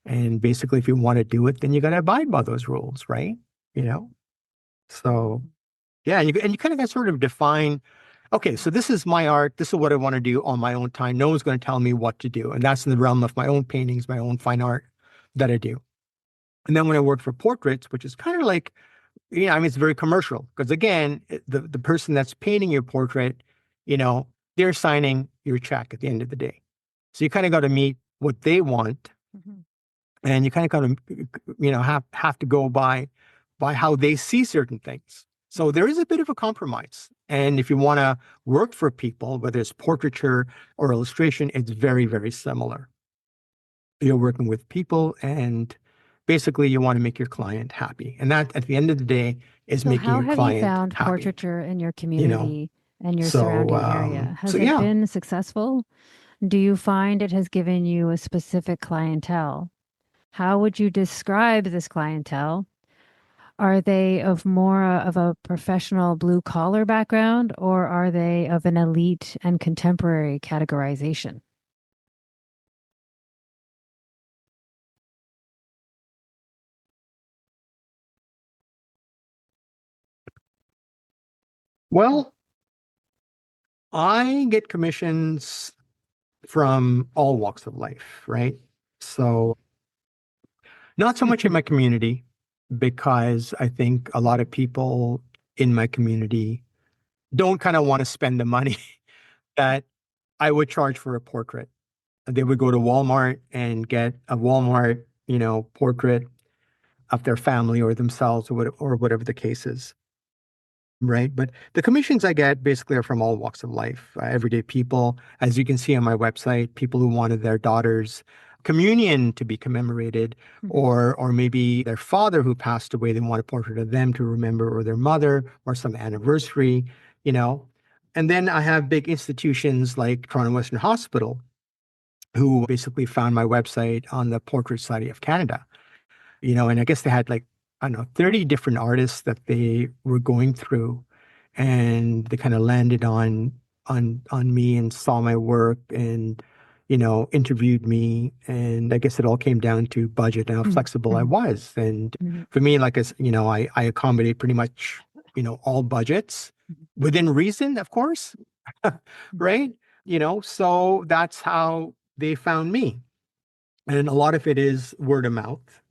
and basically if you want to do it, then you got to abide by those rules, right? You know? So yeah, and you kind of got to sort of define, okay, so this is my art. This is what I want to do on my own time. No one's going to tell me what to do. And that's in the realm of my own paintings, my own fine art that I do. And then when I work for portraits, which is kind of like, I mean, it's very commercial because again, the person that's painting your portrait, you know, they're signing your check at the end of the day. So you kind of got to meet what they want, Mhm. and you kind of got to, have to go by how they see certain things. So there is a bit of a compromise. And if you want to work for people, whether it's portraiture or illustration, it's very, very similar. You're working with people and basically you want to make your client happy. And that at the end of the day is So, making how your have you client found happy, portraiture in your you know? community and your So, surrounding area? so Has it yeah. been successful? Do you find it has given you a specific clientele? How would you describe this clientele? Are they of more of a professional blue collar background, or are they of an elite and contemporary categorization? Well, I get commissions from all walks of life, right? So, not so much in my community, because I think a lot of people in my community don't kind of want to spend the money that I would charge for a portrait. They would go to Walmart and get a Walmart, portrait of their family or themselves or whatever the case is. Right. But the commissions I get basically are from all walks of life, everyday people. As you can see on my website, people who wanted their daughter's communion to be commemorated, Mhm. or maybe their father who passed away, they want a portrait of them to remember, or their mother, or some anniversary, you know. And then I have big institutions like Toronto Western Hospital, who basically found my website on the Portrait Society of Canada, and I guess they had like, I don't know, 30 different artists that they were going through and they kind of landed on me and saw my work and, interviewed me. And I guess it all came down to budget and how Mhm. flexible I Mhm. was. And Mhm. for me, like, I accommodate pretty much, all budgets within reason, of course, Mhm. right? So that's how they found me. And a lot of it is word of mouth.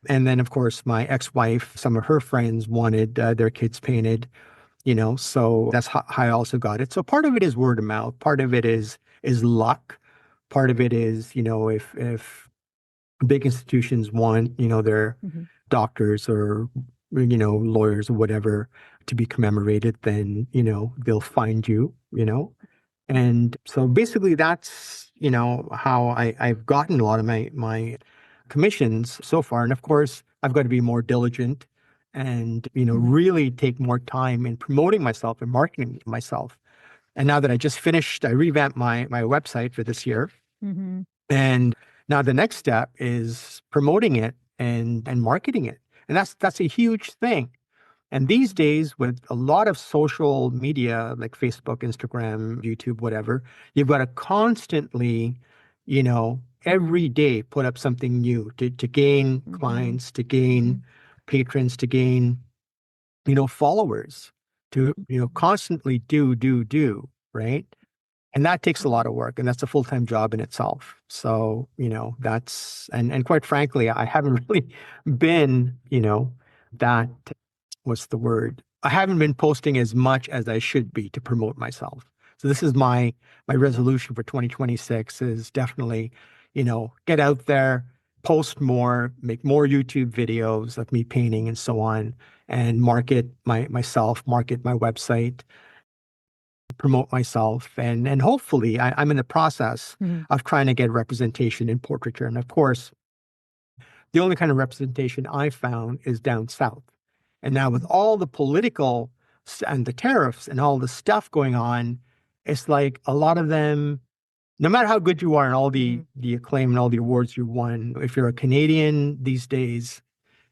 And then, of course, my ex-wife, some of her friends wanted their kids painted. So that's how I also got it. So part of it is word of mouth. Part of it is luck. Part of it is, if big institutions want, their Mhm. doctors or, lawyers or whatever to be commemorated, then, they'll find you. And so basically that's, how I've gotten a lot of my commissions so far. And of course, I've got to be more diligent and, Mhm. really take more time in promoting myself and marketing myself. And now that I revamped my website for this year. Mhm. And now the next step is promoting it and marketing it. And that's a huge thing. And these days, with a lot of social media like Facebook, Instagram, YouTube, whatever, you've got to constantly, every day put up something new to gain Mhm. clients, to gain Mhm. patrons, to gain, followers, to, constantly do, right? And that takes a lot of work, and that's a full-time job in itself. So, and quite frankly, I haven't really been, that, what's the word? I haven't been posting as much as I should be to promote myself. So this is my resolution for 2026 is definitely, get out there, post more, make more YouTube videos of me painting and so on, and market myself, market my website, promote myself, and hopefully I'm in the process Mhm. of trying to get representation in portraiture. And of course, the only kind of representation I found is down south. And now with Mhm. all the political and the tariffs and all the stuff going on, it's like a lot of them, no matter how good you are and all the Mhm. the acclaim and all the awards you won, if you're a Canadian these days,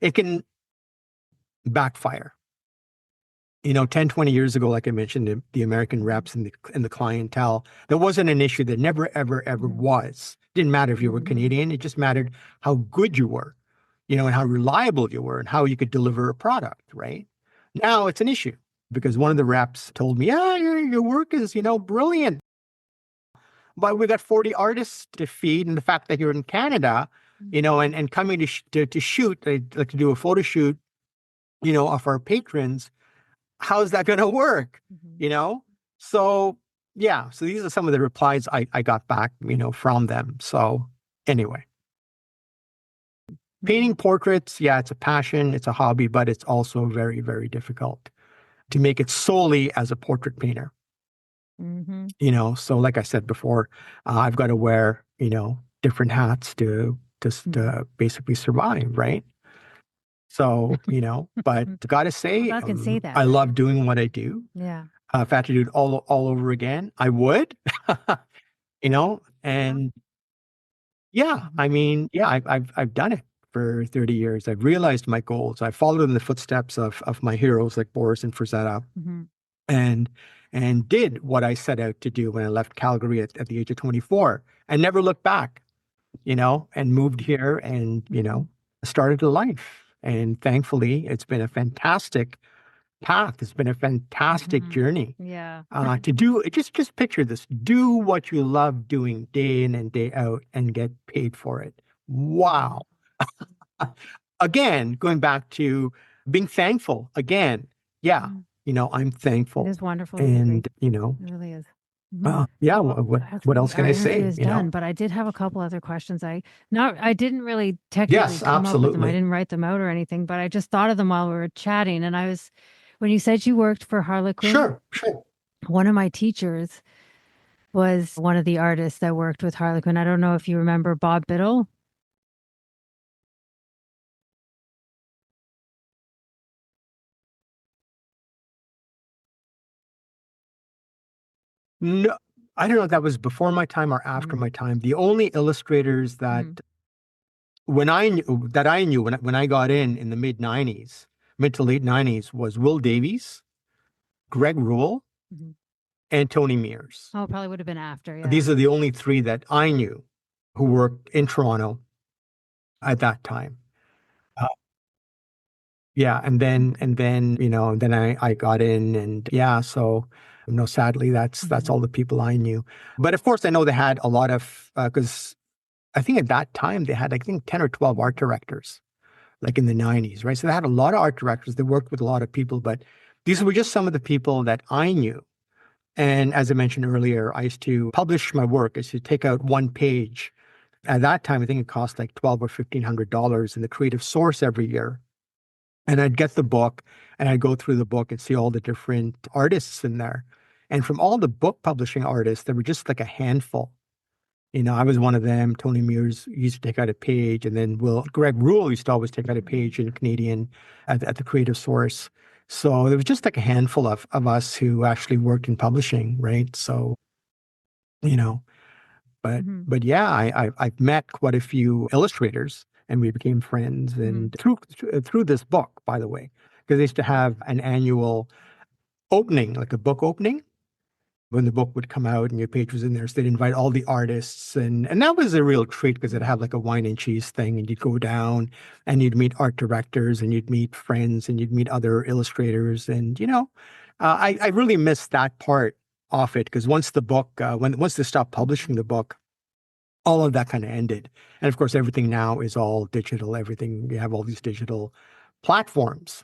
it can backfire. 10, 20 years ago, like I mentioned, the American reps and the clientele, that wasn't an issue. That never, ever, ever Mm-hmm. was. Didn't matter if you were Mm-hmm. Canadian. It just mattered how good you were, and how reliable you were and how you could deliver a product, right? Now it's an issue because one of the reps told me, yeah, your work is, brilliant, but we got 40 artists to feed. And the fact that you're in Canada, and coming to shoot, like to do a photo shoot, of our patrons, how's that going to work? Mm-hmm. You know? So, yeah. So these are some of the replies I got back, from them. So, anyway, Mm-hmm. painting portraits, yeah, it's a passion, it's a hobby, but it's also very, very difficult to make it solely as a portrait painter. Mm-hmm. So like I said before, I've got to wear, different hats Mm-hmm. to basically survive, right? So, but gotta Well, say, I can say that. I love doing what I do. Yeah. If I had to do it all over again, I would. And yeah, Mm-hmm. I mean, yeah, I've done it for 30 years. I've realized my goals. I followed in the footsteps of my heroes like Boris and Frazetta, Mm-hmm. and did what I set out to do when I left Calgary at the age of 24 and never looked back, and moved here and, Mm-hmm. started a life. And thankfully, it's been a fantastic path. It's been a fantastic Mm-hmm. journey. Yeah. To do just picture this, do what you love doing day in and day out and get paid for it. Wow. Again, going back to being thankful again. Yeah, Mm-hmm. I'm It thankful. is wonderful to agree. And, It really is. Hmm. yeah, Well, what else actually, can our I interview say, is done, but I did have a couple other questions. I didn't really technically Yes, come up with them. I absolutely. didn't write them out or anything, but I just thought of them while we were chatting. And when you said you worked for Harlequin, Sure, sure. one of my teachers was one of the artists that worked with Harlequin. I don't know if you remember Bob Biddle. No, I don't know if that was before my time or after Mm-hmm. my time. The only illustrators Mm-hmm. that I knew when I got in the mid 90s, mid to late 90s was Will Davies, Greg Rule, Mm-hmm. and Tony Mears. Oh, it probably would have been after. Yeah. These are the only three that I knew who worked in Toronto at that time. Uh, yeah, then I got in, and yeah, so sadly that's Mm-hmm. all the people I knew. But of course I know they had a lot of, because I think at that time they had, I think, 10 or 12 art directors, like in the 90s, right? So they had a lot of art directors. They worked with a lot of people, but these were just some of the people that I knew. And as I mentioned earlier, I used to publish my work. I used to take out one page. At that time, I think it cost like 12 or $1,500 in the Creative Source every year. And I'd get the book and I'd go through the book and see all the different artists in there. And from all the book publishing artists, there were just like a handful. I was one of them. Tony Mears used to take out a page, and then Greg Rule used to always take out a Mm-hmm. page in Canadian at the Creative Source. So there was just like a handful of us who actually worked in publishing, right? So, you know, Mm-hmm. but yeah, I've met quite a few illustrators, and we became friends, Mm-hmm. and through this book, by the way, because they used to have an annual opening, like a book opening, when the book would come out and your page was in there. So they'd invite all the artists, and that was a real treat because it'd have like a wine and cheese thing, and you'd go down and you'd meet art directors and you'd meet friends and you'd meet other illustrators. And I really missed that part of it, because once the book once they stopped Mm-hmm. publishing the book, all of that kind of ended. And of course, everything now is all digital. Everything, you have all these digital platforms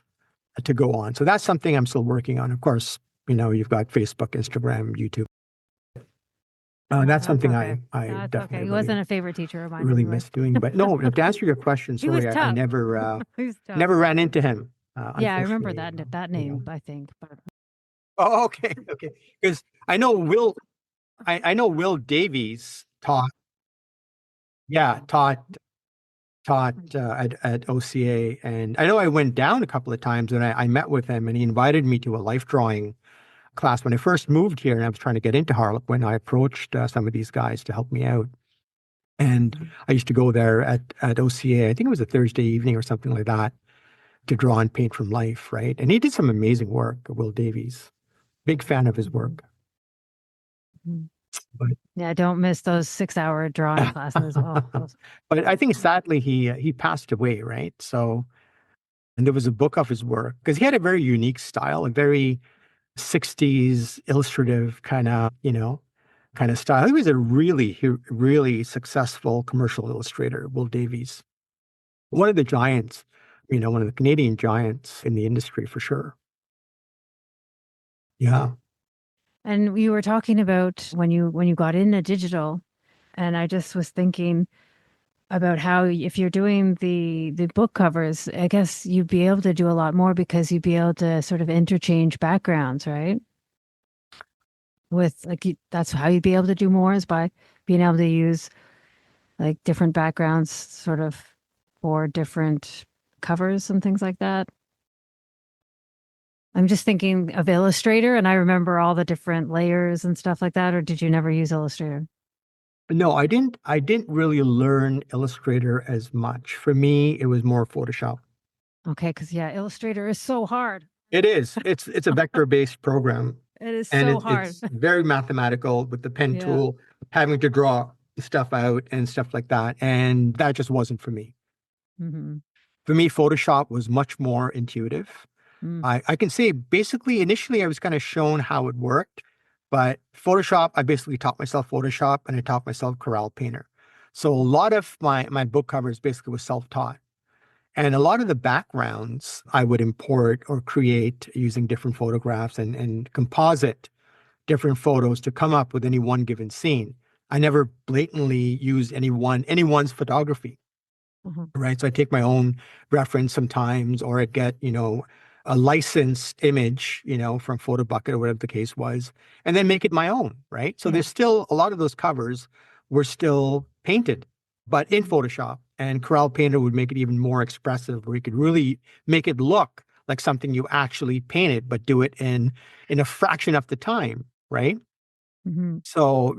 to go on. So that's something I'm still working on. Of course, you've got Facebook, Instagram, YouTube. Oh, That's that's something okay. I That's okay. definitely He wasn't a favorite teacher of mine really anyway. miss doing. But no, to answer your question, He was sorry, I tough. He was tough. never ran into him, Yeah, I remember unfortunately. that name, I think. But Oh, okay, okay. Because I know I know Will Davies yeah, taught at OCA, and I know I went down a couple of times and I met with him, and he invited me to a life drawing class when I first moved here, and I was trying to get into Harlequin. I approached some of these guys to help me out. And I used to go there at OCA. I think it was a Thursday evening or something like that. to draw and paint from life, right? And he did some amazing work, Will Davies. Big fan of his Mhm. work. Mhm. But Yeah, don't miss those 6-hour drawing classes. Oh, those. but I think sadly he passed away, right? So and there was a book of his work because he had a very unique style, a very 60s illustrative kind of style. He was a really successful commercial illustrator, Will Davies. One of the giants, one of the Canadian giants in the industry for sure. Yeah. And you were talking about when you got into digital, and I just was thinking about how if you're doing the book covers, I guess you'd be able to do a lot more because you'd be able to sort of interchange backgrounds, right? With like that's how you'd be able to do more is by being able to use like different backgrounds sort of for different covers and things like that. I'm just thinking of Illustrator and I remember all the different layers and stuff like that. Or did you never use Illustrator? No, I didn't really learn Illustrator as much. For me, it was more Photoshop. Okay, because yeah, Illustrator is so hard. It is. It's a vector-based program, It is and so it, hard. it's very mathematical with the pen Yeah. tool, having to draw stuff out and stuff like that. And that just wasn't for me. Hmm. For me, Photoshop was much more intuitive. Mm. I can say basically initially I was kind of shown how it worked, but Photoshop, I basically taught myself Photoshop and I taught myself Corel Painter. So a lot of my book covers basically was self-taught. And a lot of the backgrounds I would import or create using different photographs and composite different photos to come up with any one given scene. I never blatantly used anyone's photography, Mhm. right? So I take my own reference sometimes, or I get, a licensed image, from PhotoBucket or whatever the case was, and then make it my own, right? So Yeah. there's still a lot of those covers were still painted, but in Mhm. Photoshop. And Corel Painter would make it even more expressive, where you could really make it look like something you actually painted, but do it in a fraction of the time, right? Mhm. So,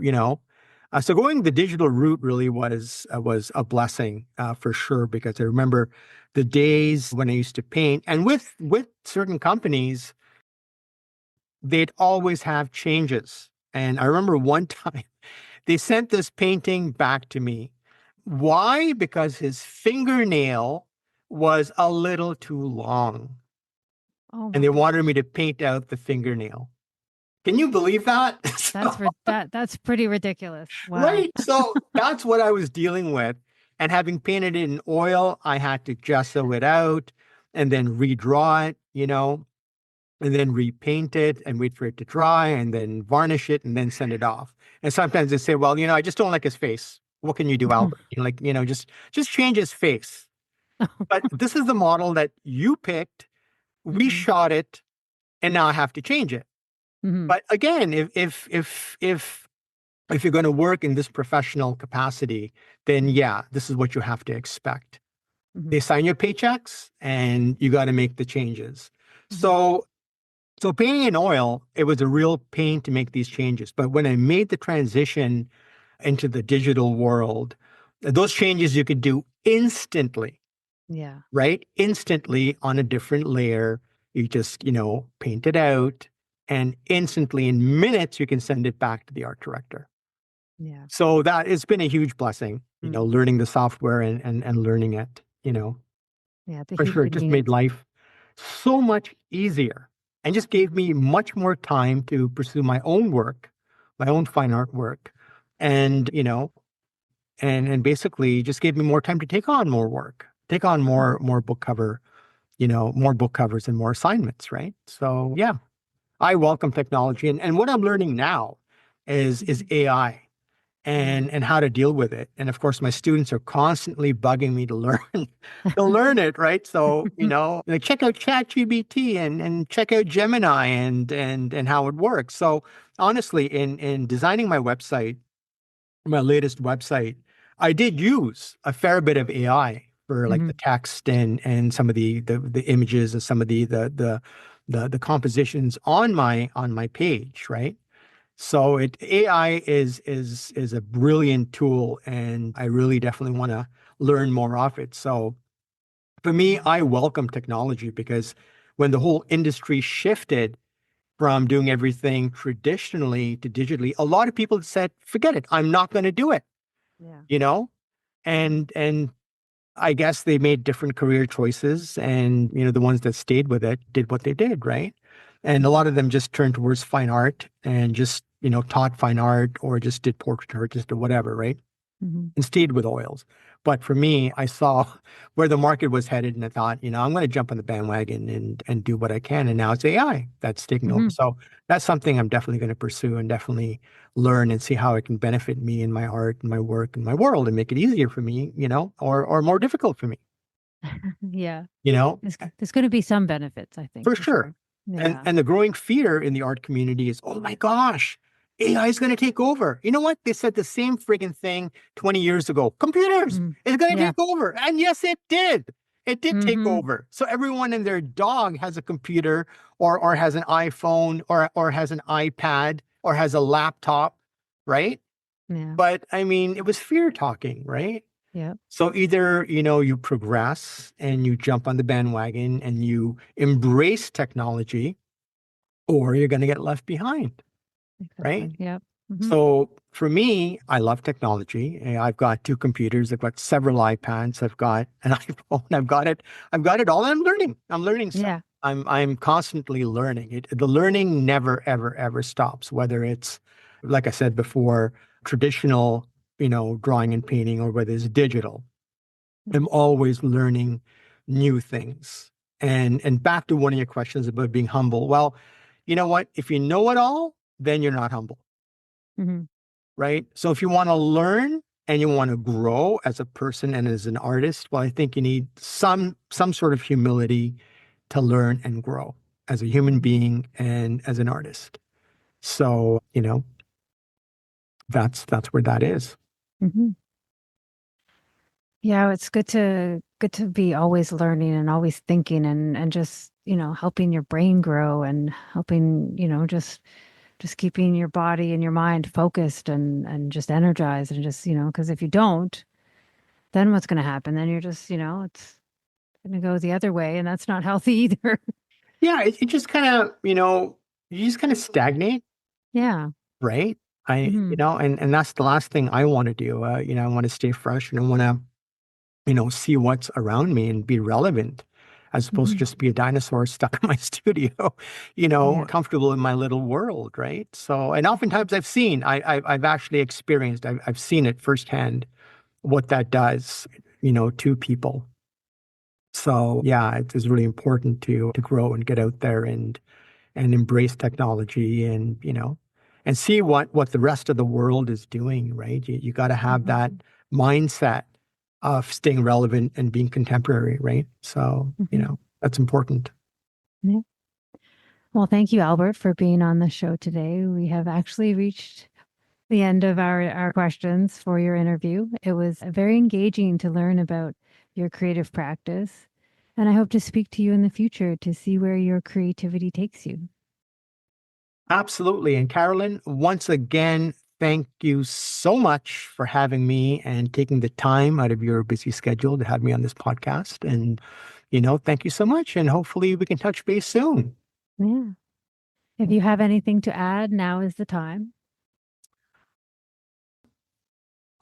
so going the digital route really was a blessing for sure because I remember the days when I used to paint, and with certain companies, they'd always have changes. And I remember one time they sent this painting back to me. Why? Because his fingernail was a little too long, Oh and my they God. wanted me to paint out the fingernail. Can you believe that? That's pretty ridiculous. Wow. Right. So that's what I was dealing with. And having painted it in oil, I had to gesso it out and then redraw it, and then repaint it and wait for it to dry and then varnish it and then send it off. And sometimes they say, well, I just don't like his face. What can you do, Albert? Just change his face. But this is the model that you picked. We Hmm. shot it, and now I have to change it. Hmm. But again, if you're going to work in this professional capacity, then yeah, this is what you have to expect. They Hmm. sign your paychecks and you got to make the changes. Hmm. So painting in oil, it was a real pain to make these changes. But when I made the transition into the digital world, those changes you could do instantly, Yeah. right? Instantly on a different layer. You just, paint it out and instantly in minutes, you can send it back to the art director. Yeah. So that it's been a huge blessing, Mm. learning the software and learning it, Yeah. The for huge sure. It just made convenience. life so much easier and just gave me much more time to pursue my own work, my own fine art work. And, and basically just gave me more time to take on more work, take on more book cover, more book covers and more assignments, right? So yeah, I welcome technology. And what I'm learning now is Mhm. AI Yeah. and how to deal with it. And of course, my students are constantly bugging me to learn to learn it, right? So, like check out ChatGPT and check out Gemini and how it works. So honestly, in designing my website, my latest website, I did use a fair bit of AI for like the Hmm. text and some of the images and some of the compositions on my page, right? So AI is a brilliant tool, and I really definitely want to learn more of it. So For me, I welcome technology because when the whole industry shifted from doing everything traditionally to digitally, a lot of people said, forget it, I'm not going to do it, Yeah. you know? Mhm. And I guess they made different career choices, and the ones that stayed with it did what they did, right? And a Mhm. lot of them just turned towards fine art and just, taught fine art or just did portraiture or just did whatever, right? Mhm. And stayed with oils. But for me, I saw where the market was headed, and I thought, I'm going to jump on the bandwagon and do what I can. And now it's AI that's taking over. Mhm. So that's something I'm definitely going to pursue and definitely learn and see how it can benefit me in my art and my work and my world and make it easier for me, or more difficult for me, Yeah. you know, There's going to be some benefits, I think, for for sure. sure. Yeah. And the growing fear in the art community is, oh my gosh, AI is going to take over. You know what? They said the same friggin' thing 20 years ago. Computers Mhm. is going to Yeah. take over. And yes, it did. It did take Mhm. over. So everyone and their dog has a computer or has an iPhone or has an iPad or has a laptop, right? Yeah. But I mean, it was fear talking, right? Yeah. So either, you progress and you jump on the bandwagon and you embrace technology, or you're going to get left behind, right? Exactly. Yep. Mhm. So for me, I love technology. I've got two computers, I've got several iPads, I've got an iPhone, I've got it all. And I'm learning stuff. Yeah. I'm constantly learning. The learning never, ever, ever stops, whether it's, like I said before, traditional, drawing and painting, or whether it's digital. I'm Mhm. always learning new things. And back to one of your questions about being humble. Well, you know what? If you know it all, then you're not humble, Mhm. right? So if you want to learn and you want to grow as a person and as an artist, well, I think you need some sort of humility to learn and grow as a human Mhm. being and as an artist. So, that's where that is. Mhm. Yeah, it's good to be always learning and always thinking and just, helping your brain grow and helping, just keeping your body and your mind focused and just energized and just, because if you don't, then what's going to happen? Then you're just, it's going to go the other way and that's not healthy either. Yeah, it just kind of, you just kind of stagnate, Yeah. right? Hmm. And that's the last thing I want to do. I want to stay fresh and I want to, see what's around me and be relevant as opposed to Hmm. just be a dinosaur stuck in my studio, Yeah. comfortable in my little world, right? So, and Mhm. oftentimes I've actually experienced, I've seen it firsthand what that does, to people. So yeah, it is really important to grow and get out there and embrace technology and and see what the rest of the world is doing, right? You got to have Mhm. that mindset of staying relevant and being contemporary, right? So Mhm. that's important. Yeah. Well, thank you, Albert, for being on the show today. We have actually reached the end of our questions for your interview. It was very engaging to learn about your creative practice, and I hope to speak to you in the future to see where your creativity takes you. Absolutely. And Carolyn, once again, thank you so much for having me and taking the time out of your busy schedule to have me on this podcast. And thank you so much. And hopefully we can touch base soon. Yeah. If you have anything to add, now is the time.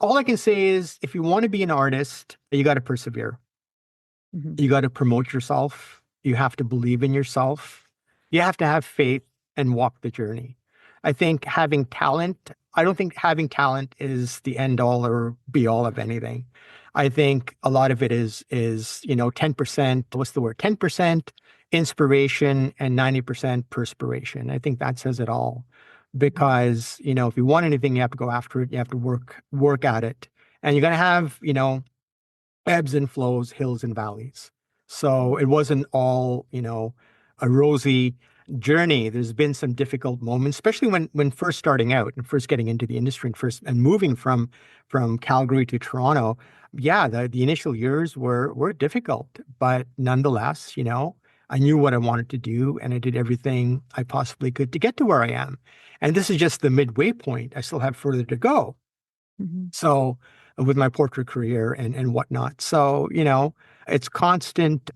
All I can say is if you want to be an artist, you got to persevere. Hmm. You got to promote yourself. You have to believe in yourself. You have to have faith and walk the journey. I think having talent, I don't think having talent is the end all or be all of anything. I think a lot of it is 10%, what's the word? 10% inspiration and 90% perspiration. I think that says it all. Because, if you want anything, you have to go after it. You have to work at it. And you're gonna have, ebbs and flows, hills and valleys. So it wasn't all, a rosy journey. There's been some difficult moments, especially when first starting out and first getting into the industry and moving from Calgary to Toronto. Yeah, the initial years were difficult, but nonetheless, I knew what I wanted to do and I did everything I possibly could to get to where I am. And this is just the midway point. I still have further to go. Hmm. So with my portrait career and whatnot. So, It's constant,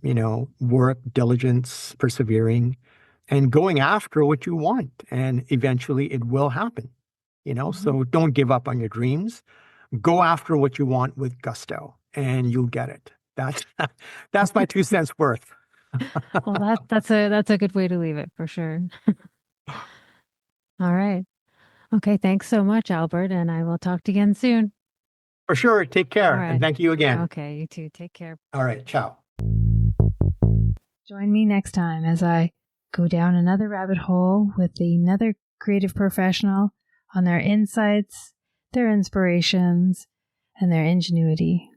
work, diligence, persevering, and going after what you want. And eventually it will happen, Mhm. so don't give up on your dreams. Go after what you want with gusto and you'll get it. That's my 2 cents worth. Well, that's a good way to leave it for sure. All right. Okay, thanks so much, Albert, and I will talk to you again soon. For sure. Take All care. And right. thank you again. Okay, you too. Take care. All right. Ciao. Join me next time as I go down another rabbit hole with another creative professional on their insights, their inspirations, and their ingenuity.